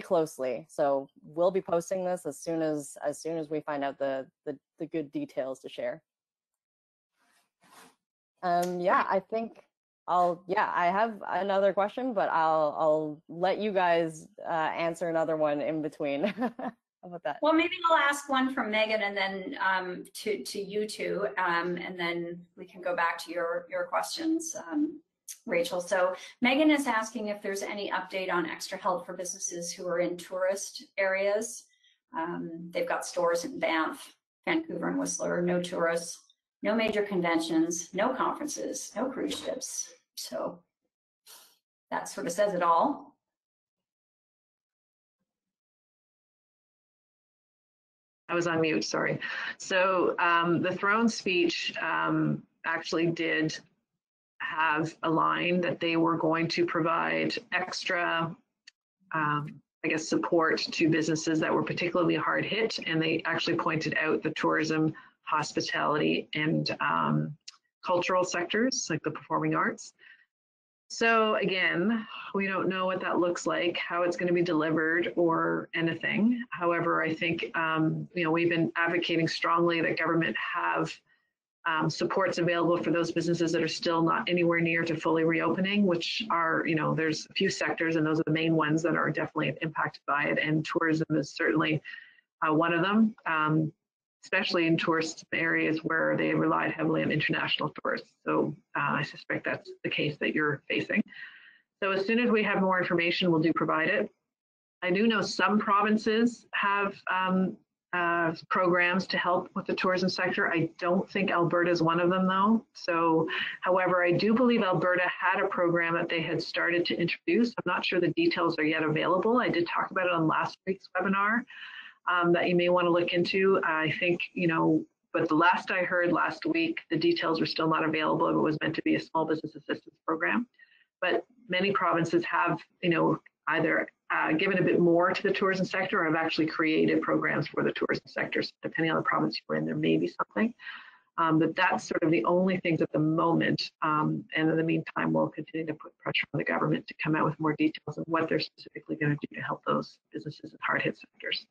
closely. So we'll be posting this as soon as we find out the good details to share. Yeah, I think I have another question, but I'll let you guys answer another one in between. How about that? Well, maybe I'll ask one from Megan, and then to you two, and then we can go back to your questions, Rachel. So Megan is asking if there's any update on extra help for businesses who are in tourist areas. They've got stores in Banff, Vancouver, and Whistler. No tourists, no major conventions, no conferences, no cruise ships. So that sort of says it all. I was on mute, sorry. So the throne speech actually did have a line that they were going to provide extra, I guess, support to businesses that were particularly hard hit. And they actually pointed out the tourism, hospitality, and cultural sectors, like the performing arts. So again, we don't know what that looks like, how it's going to be delivered or anything. However, I think, we've been advocating strongly that government have supports available for those businesses that are still not anywhere near to fully reopening, which are, there's a few sectors and those are the main ones that are definitely impacted by it. And tourism is certainly one of them, especially in tourist areas where they relied heavily on international tourists. So I suspect that's the case that you're facing. So as soon as we have more information, we'll provide it. I do know some provinces have programs to help with the tourism sector. I don't think Alberta is one of them though. So, however, I do believe Alberta had a program that they had started to introduce. I'm not sure the details are yet available. I did talk about it on last week's webinar that you may want to look into. I think, but the last I heard last week, the details were still not available. It was meant to be a small business assistance program. But many provinces have, either given a bit more to the tourism sector or have actually created programs for the tourism sector. So depending on the province you're in, there may be something. But that's sort of the only things at the moment. And in the meantime, we'll continue to put pressure on the government to come out with more details of what they're specifically going to do to help those businesses in hard-hit sectors.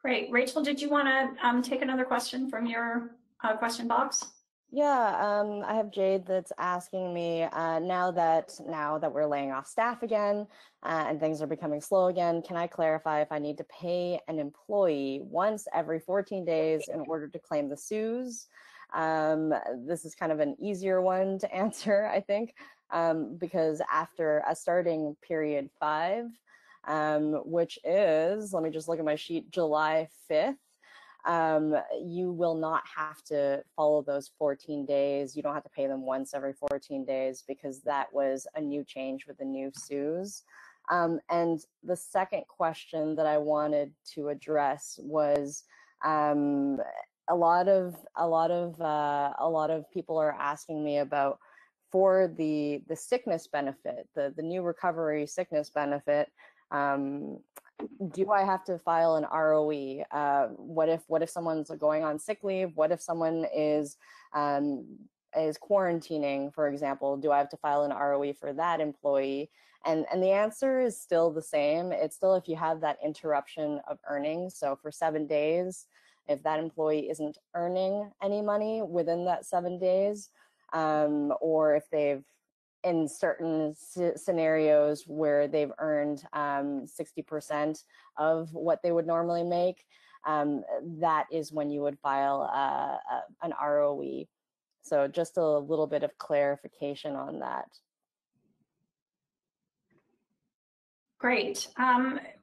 Great. Rachel, did you want to take another question from your question box? Yeah, I have Jade that's asking me now that we're laying off staff again and things are becoming slow again, can I clarify if I need to pay an employee once every 14 days in order to claim the CEWS? This is kind of an easier one to answer, I think, because after a starting period 5, which is, let me just look at my sheet, July 5th, you will not have to follow those 14 days. You don't have to pay them once every 14 days because that was a new change with the new CEWS. And the second question that I wanted to address was a lot of people are asking me about for the sickness benefit, the new recovery sickness benefit. Do I have to file an ROE? What if someone's going on sick leave? What if someone is quarantining, for example? Do I have to file an ROE for that employee? And the answer is still the same. It's still if you have that interruption of earnings. So for 7 days, if that employee isn't earning any money within that 7 days, or if they've in certain scenarios where they've earned 60% of what they would normally make, that is when you would file an ROE. So just a little bit of clarification on that. Great.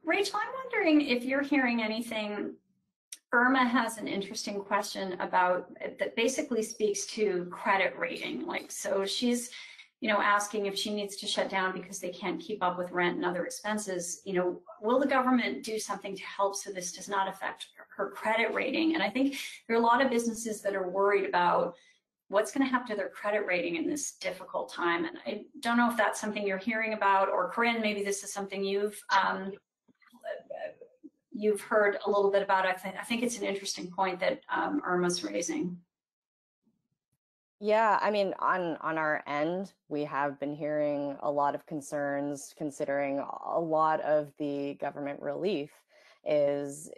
Rachel, I'm wondering if you're hearing anything. Irma has an interesting question about that basically speaks to credit rating. So she's asking if she needs to shut down because they can't keep up with rent and other expenses. Will the government do something to help so this does not affect her credit rating? And I think there are a lot of businesses that are worried about what's going to happen to their credit rating in this difficult time. And I don't know if that's something you're hearing about, or Corinne, maybe this is something you've heard a little bit about. I think it's an interesting point that Irma's raising. Yeah, I mean, on our end, we have been hearing a lot of concerns considering a lot of the government relief is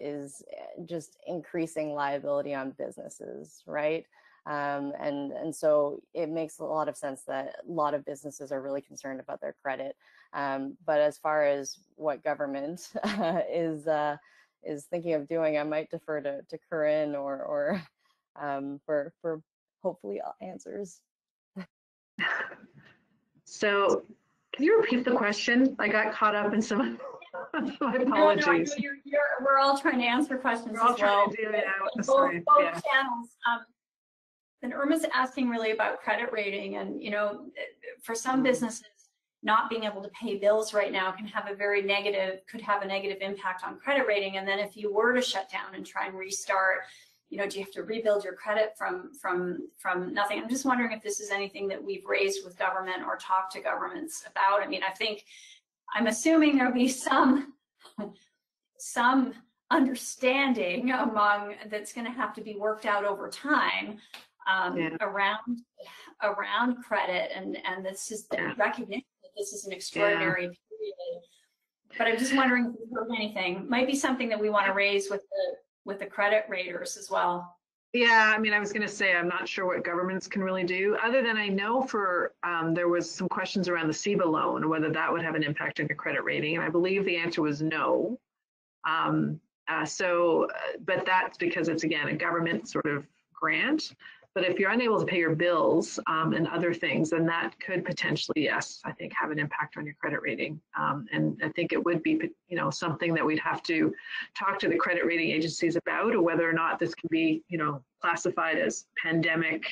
just increasing liability on businesses, right? And so it makes a lot of sense that a lot of businesses are really concerned about their credit. But as far as what government is thinking of doing, I might defer to Corinne or for hopefully answers. So can you repeat the question? I got caught up in some my apologies. No, we're all trying to answer questions we're all as well. trying to do that. Both channels. And Irma's asking really about credit rating, and for some businesses, not being able to pay bills right now could have a negative impact on credit rating. And then if you were to shut down and try and restart, do you have to rebuild your credit from nothing? I'm just wondering if this is anything that we've raised with government or talked to governments about. I mean, I'm assuming there'll be some understanding among that's going to have to be worked out over time. around credit, and this is the recognition that this is an extraordinary period. But I'm just wondering if you've heard anything. Might be something that we want to raise with the credit raters as well. Yeah, I mean, I was going to say, I'm not sure what governments can really do, other than I know for, there was some questions around the CEBA loan, whether that would have an impact on your credit rating. And I believe the answer was no. But that's because it's, again, a government sort of grant. But if you're unable to pay your bills and other things, then that could potentially, yes, I think have an impact on your credit rating. And I think it would be, something that we'd have to talk to the credit rating agencies about, or whether or not this can be, classified as pandemic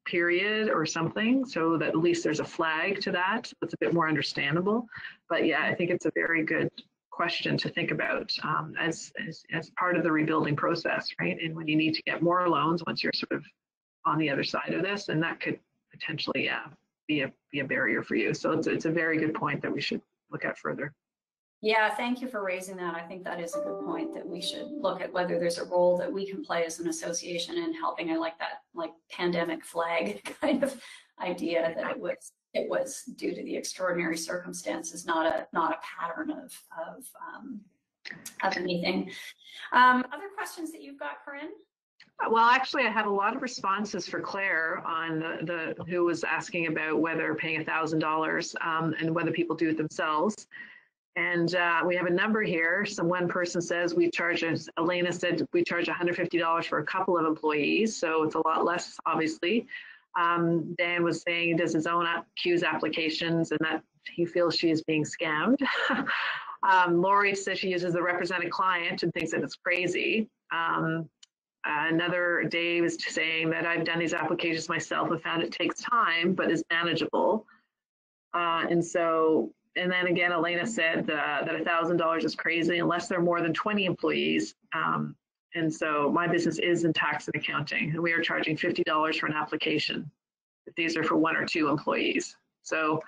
period or something, so that at least there's a flag to that. It's a bit more understandable. But yeah, I think it's a very good question to think about as part of the rebuilding process, right? And when you need to get more loans once you're sort of on the other side of this, and that could potentially be a barrier for you. So it's a very good point that we should look at further. Yeah, thank you for raising that. I think that is a good point, that we should look at whether there's a role that we can play as an association in helping. I like that, like, pandemic flag kind of idea, that it was due to the extraordinary circumstances, not a pattern of anything. Other questions that you've got, Corinne? Well, actually, I had a lot of responses for Claire on who was asking about whether paying $1,000 and whether people do it themselves. And we have a number here. So one person says we charge, as Elena said, we charge $150 for a couple of employees. So it's a lot less, obviously. Dan was saying he does his own CEWS applications and that he feels she is being scammed. Lori says she uses the represented client and thinks that it's crazy. Another Dave is saying that I've done these applications myself and found it takes time, but is manageable. And then again, Elena said that $1,000 is crazy unless there are more than 20 employees. And so my business is in tax and accounting, and we are charging $50 for an application if these are for 1 or 2 employees. So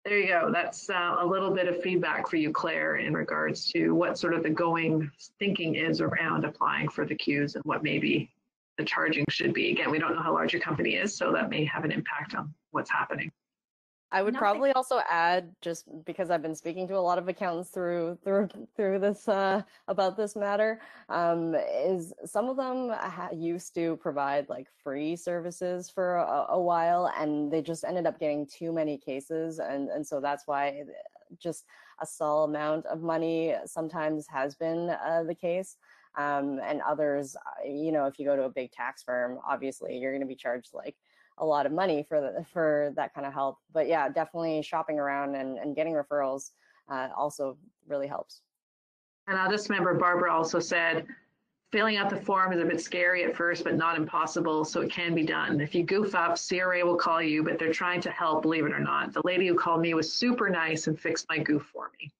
there you go. That's a little bit of feedback for you, Claire, in regards to what sort of the going thinking is around applying for the CEWS and what maybe the charging should be. Again, we don't know how large your company is, so that may have an impact on what's happening. I would probably also add, just because I've been speaking to a lot of accountants through this about this matter, is some of them used to provide like free services for a while, and they just ended up getting too many cases, and so that's why just a small amount of money sometimes has been the case. And others, if you go to a big tax firm, obviously you're going to be charged like a lot of money for that kind of help. But yeah, definitely shopping around and getting referrals also really helps. And this member, Barbara, also said, filling out the form is a bit scary at first, but not impossible, so it can be done. If you goof up, CRA will call you, but they're trying to help, believe it or not. The lady who called me was super nice and fixed my goof for me.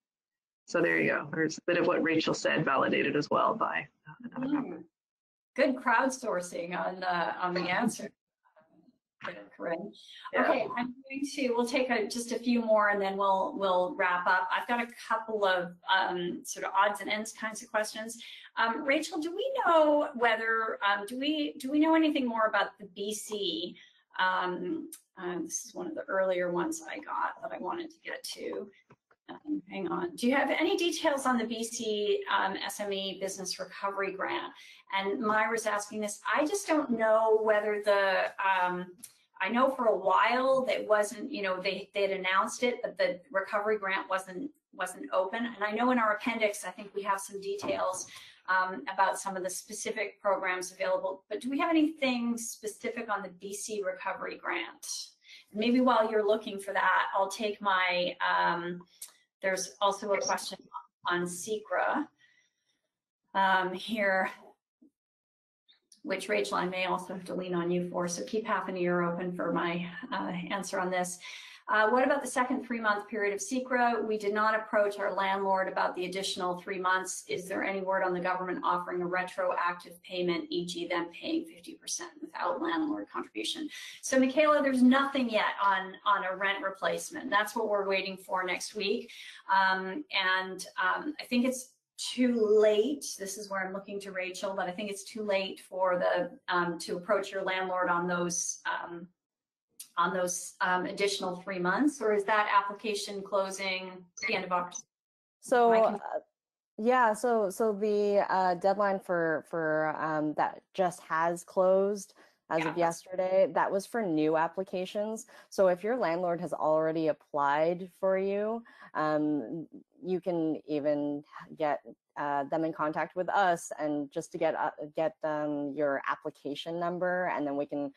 So there you go. There's a bit of what Rachel said validated as well by another member. Good crowdsourcing on the answer. Corinne. Okay, we'll take just a few more and then we'll wrap up. I've got a couple of sort of odds and ends kinds of questions. Rachel, do we know whether, do we know anything more about the BC? This is one of the earlier ones I got that I wanted to get to. Hang on. Do you have any details on the BC SME Business Recovery Grant? And Myra's asking this. I just don't know whether I know for a while that wasn't, they'd announced it, but the recovery grant wasn't open. And I know in our appendix, I think we have some details about some of the specific programs available. But do we have anything specific on the BC recovery grant? Maybe while you're looking for that, I'll take my, there's also a question on SECRA here, which, Rachel, I may also have to lean on you for, so keep half an ear open for my answer on this. What about the second 3-month period of SECRA? We did not approach our landlord about the additional 3 months. Is there any word on the government offering a retroactive payment, e.g. them paying 50% without landlord contribution? So, Michaela, there's nothing yet on a rent replacement. That's what we're waiting for next week. I think it's too late. This is where I'm looking to Rachel, but I think it's too late for the to approach your landlord on those additional 3 months, or is that application closing the end of October? So yeah, so the deadline for that just has closed as of yesterday. That was for new applications. So if your landlord has already applied for you, you can even get them in contact with us, and just to get your application number, and then we can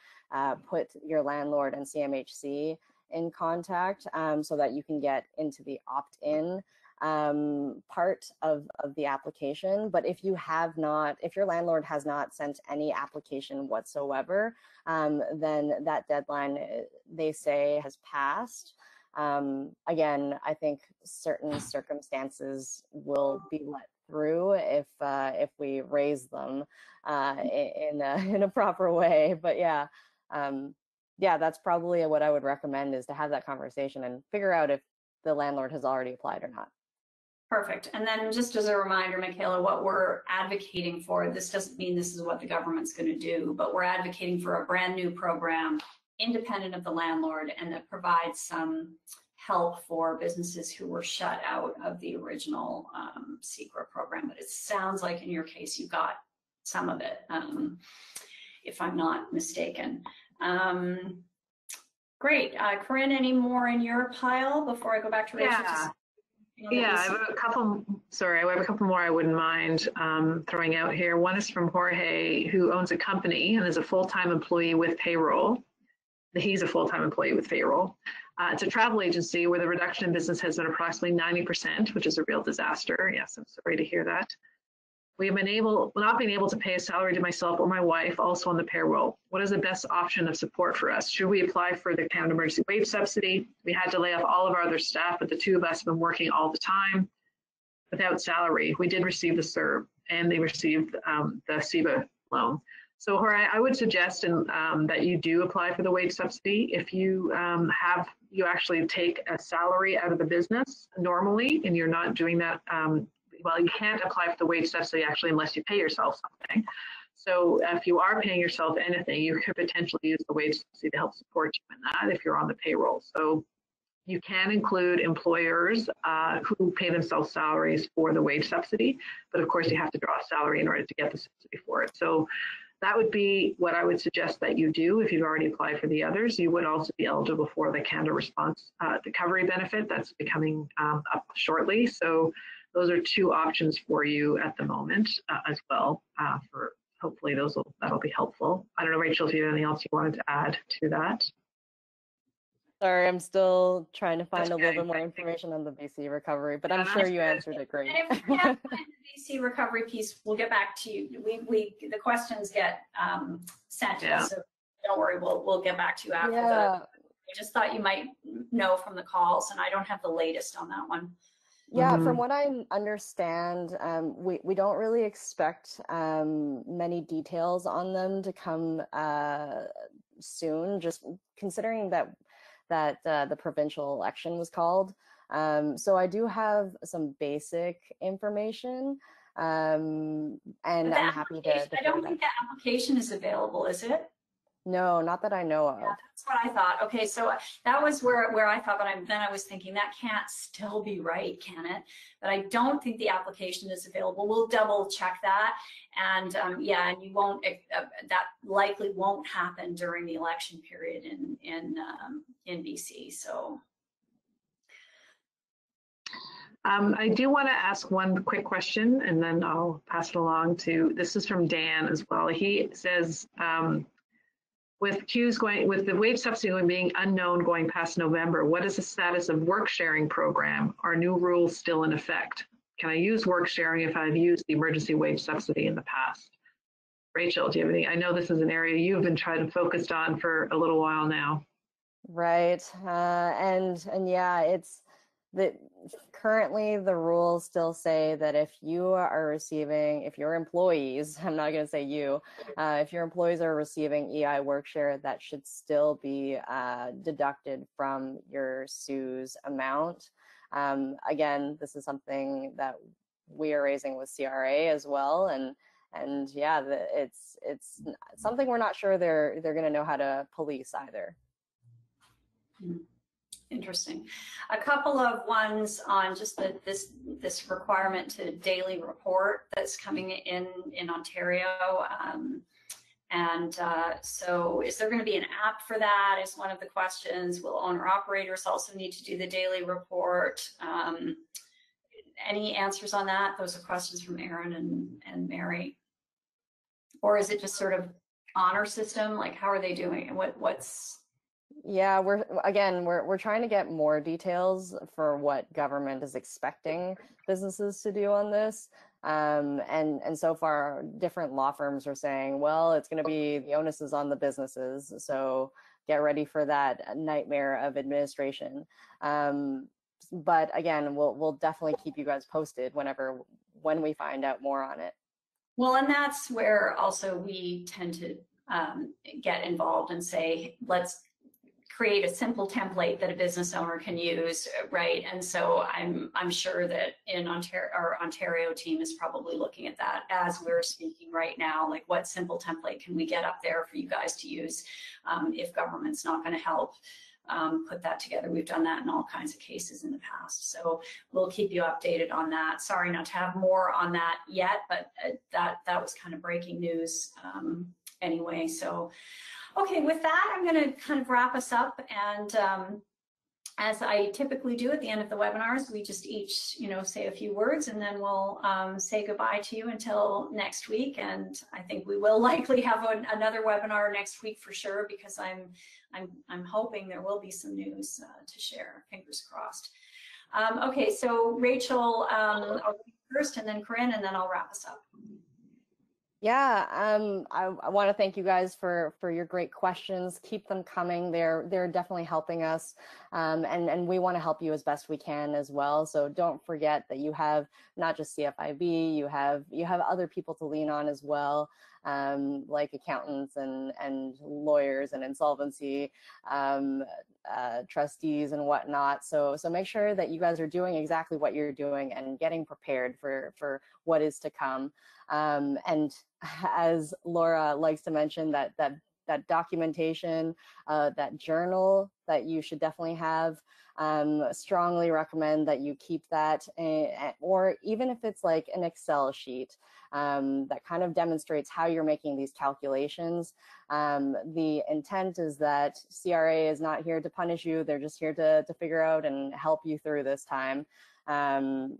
put your landlord and CMHC in contact, so that you can get into the opt-in part of the application. But if you have not, if your landlord has not sent any application whatsoever, then that deadline, they say, has passed. Again, I think certain circumstances will be let through if we raise them in a proper way. But yeah, yeah, that's probably what I would recommend, is to have that conversation and figure out if the landlord has already applied or not. Perfect. And then just as a reminder, Michaela, what we're advocating for, this doesn't mean this is what the government's going to do, but we're advocating for a brand new program independent of the landlord, and that provides some help for businesses who were shut out of the original CECRA program. But it sounds like in your case, you got some of it, if I'm not mistaken. Great. Corinne, any more in your pile before I go back to Rachel? Yeah, I have a couple. Sorry, I have a couple more I wouldn't mind throwing out here. One is from Jorge, who owns a company and is a full-time employee with payroll. He's a full-time employee with payroll. It's a travel agency where the reduction in business has been approximately 90%, which is a real disaster. Yes, I'm sorry to hear that. We have not been able to pay a salary to myself or my wife, also on the payroll. What is the best option of support for us? Should we apply for the Canada Emergency Wage Subsidy? We had to lay off all of our other staff, but the two of us have been working all the time without salary. We did receive the CERB, and they received the CEBA loan. So Jorge, I would suggest that you do apply for the wage subsidy. If you you actually take a salary out of the business normally, and you're not doing that, well, you can't apply for the wage subsidy actually unless you pay yourself something. So if you are paying yourself anything, you could potentially use the wage subsidy to help support you in that if you're on the payroll. So you can include employers who pay themselves salaries for the wage subsidy, but of course you have to draw a salary in order to get the subsidy for it. So that would be what I would suggest that you do if you've already applied for the others. You would also be eligible for the Canada Response Recovery benefit that's becoming up shortly. So those are two options for you at the moment as well. For hopefully that'll be helpful. I don't know, Rachel, if you have anything else you wanted to add to that. Sorry, I'm still trying to find a little bit more information on the BC recovery, but I'm sure you answered it great. And if we can't find the BC recovery piece, we'll get back to you. The questions get sent to us, so don't worry, we'll get back to you after I just thought you might know from the calls, and I don't have the latest on that one. Yeah, from what I understand, we don't really expect many details on them to come soon, just considering that the provincial election was called. So I do have some basic information, and I'm happy to. I don't think the application is available, is it? No, not that I know of. Yeah, that's what I thought. Okay, so that was where I thought, but then I was thinking that can't still be right, can it? But I don't think the application is available. We'll double check that, and yeah, and you won't. That likely won't happen during the election period in BC. So. I do want to ask one quick question, and then I'll pass it along to. This is from Dan as well. He says. With the wage subsidy being unknown going past November, what is the status of work sharing program? Are new rules still in effect? Can I use work sharing if I've used the emergency wage subsidy in the past? Rachel, do you have any? I know this is an area you've been trying to focus on for a little while now. Right, and yeah, it's that currently the rules still say that if your employees, I'm not going to say you, if your employees are receiving EI work share, that should still be deducted from your CEWS amount. Again, this is something that we are raising with CRA as well. And yeah, it's something we're not sure they're going to know how to police either. Interesting. A couple of ones on just this requirement to daily report that's coming in Ontario. So is there going to be an app for that is one of the questions. Will owner operators also need to do the daily report? Any answers on that? Those are questions from Aaron and Mary. Or is it just sort of honor system? Like, how are they doing? What's... Yeah, we're trying to get more details for what government is expecting businesses to do on this. And so far, different law firms are saying, well, it's going to be the onus is on the businesses. So get ready for that nightmare of administration. But again, we'll definitely keep you guys posted when we find out more on it. Well, and that's where also we tend to get involved and say, let's create a simple template that a business owner can use, right? And so I'm sure that in Ontario, our Ontario team is probably looking at that as we're speaking right now, like what simple template can we get up there for you guys to use if government's not going to help put that together. We've done that in all kinds of cases in the past. So we'll keep you updated on that. Sorry not to have more on that yet, but that was kind of breaking news anyway. So, okay, with that, I'm going to kind of wrap us up. And as I typically do at the end of the webinars, we just each, say a few words, and then we'll say goodbye to you until next week. And I think we will likely have another webinar next week for sure, because I'm hoping there will be some news to share. Fingers crossed. Okay, so Rachel, I'll go first, and then Corinne, and then I'll wrap us up. Yeah, I want to thank you guys for your great questions. Keep them coming. They're definitely helping us, and we want to help you as best we can as well. So don't forget that you have not just CFIB, you have other people to lean on as well, like accountants and lawyers and insolvency trustees and whatnot. So make sure that you guys are doing exactly what you're doing and getting prepared for what is to come. And as Laura likes to mention, that documentation, that journal that you should definitely have, strongly recommend that you keep that, or even if it's like an Excel sheet that kind of demonstrates how you're making these calculations. The intent is that CRA is not here to punish you. They're just here to figure out and help you through this time.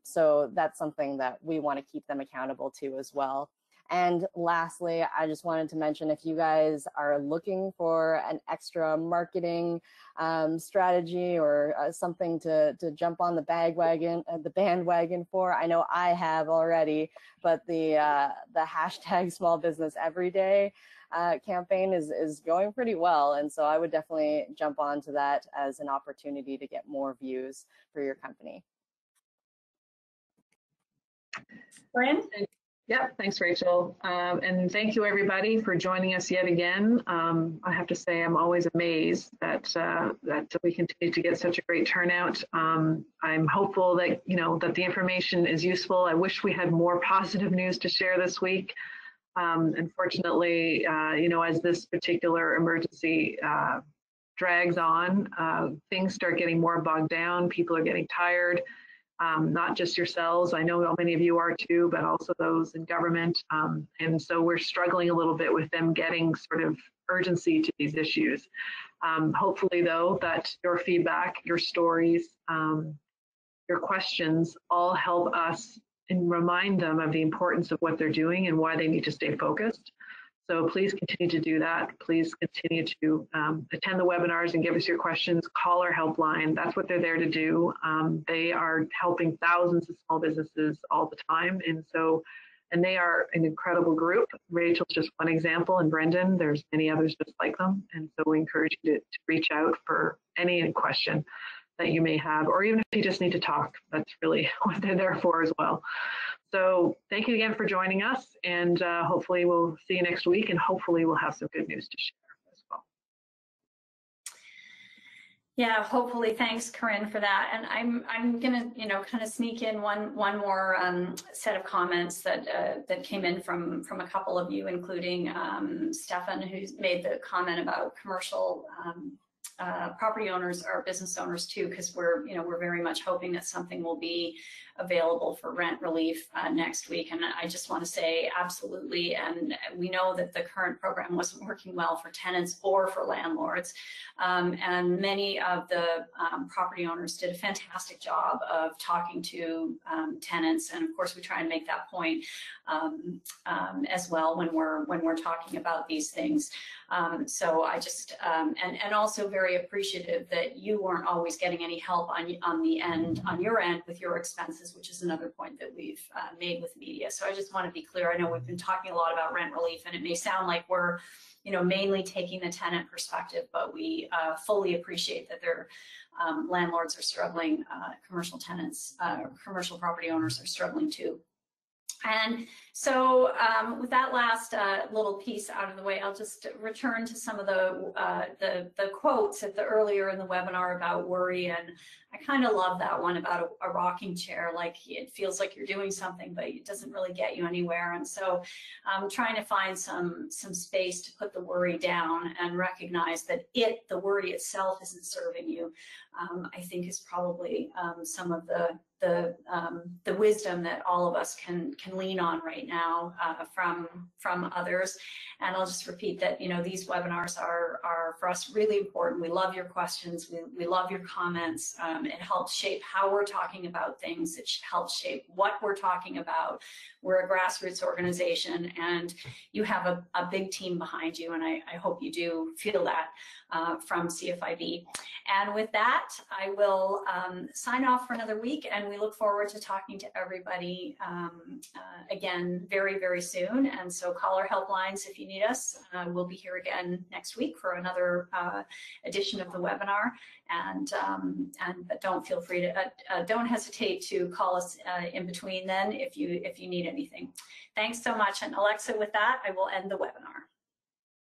So that's something that we want to keep them accountable to as well. And lastly, I just wanted to mention, if you guys are looking for an extra marketing strategy or something to jump on the bandwagon for, I know I have already, but the hashtag Small Business Everyday campaign is going pretty well. And so I would definitely jump onto that as an opportunity to get more views for your company. Corinne? Yep, thanks, Rachel. And thank you, everybody, for joining us yet again. I have to say, I'm always amazed that we continue to get such a great turnout. I'm hopeful that, that the information is useful. I wish we had more positive news to share this week. Unfortunately, as this particular emergency drags on, things start getting more bogged down. People are getting tired. Not just yourselves, I know how many of you are too, but also those in government. And so we're struggling a little bit with them getting sort of urgency to these issues. Hopefully, though, that your feedback, your stories, your questions all help us and remind them of the importance of what they're doing and why they need to stay focused. So please continue to do that. Please continue to attend the webinars and give us your questions. Call our helpline. That's what they're there to do. They are helping thousands of small businesses all the time. And they are an incredible group. Rachel's just one example, and Brendan, there's many others just like them. And so we encourage you to reach out for any question that you may have, or even if you just need to talk. That's really what they're there for as well. So thank you again for joining us, and hopefully we'll see you next week, and hopefully we'll have some good news to share as well. Yeah, hopefully. Thanks, Corinne, for that. And I'm gonna, kind of sneak in one more set of comments that came in from a couple of you, including Stefan, who's made the comment about commercial property owners or business owners too, because we're very much hoping that something will be available for rent relief next week. And I just want to say absolutely. And we know that the current program wasn't working well for tenants or for landlords. And many of the property owners did a fantastic job of talking to tenants. And of course, we try and make that point as well when we're talking about these things. So I just, and also very appreciative that you weren't always getting any help on your end with your expenses, which is another point that we've made with media. So I just want to be clear. I know we've been talking a lot about rent relief, and it may sound like we're, mainly taking the tenant perspective, but we fully appreciate that their landlords are struggling, commercial tenants, commercial property owners are struggling too. And so with that last little piece out of the way, I'll just return to some of the quotes earlier in the webinar about worry. And I kind of love that one about a rocking chair. Like, it feels like you're doing something, but it doesn't really get you anywhere. And so trying to find some space to put the worry down and recognize that the worry itself isn't serving you, I think is probably some of the wisdom that all of us can lean on right now from others. And I'll just repeat that, these webinars are for us really important. We love your questions. We love your comments. It helps shape how we're talking about things. It helps shape what we're talking about. We're a grassroots organization, and you have a big team behind you, and I hope you do feel that from CFIB. And with that, I will sign off for another week, and we look forward to talking to everybody again very, very soon. And so call our helplines if you need us. We'll be here again next week for another edition of the webinar. But don't hesitate to call us in between then if you need anything. Thanks so much. And Alexa, with that, I will end the webinar.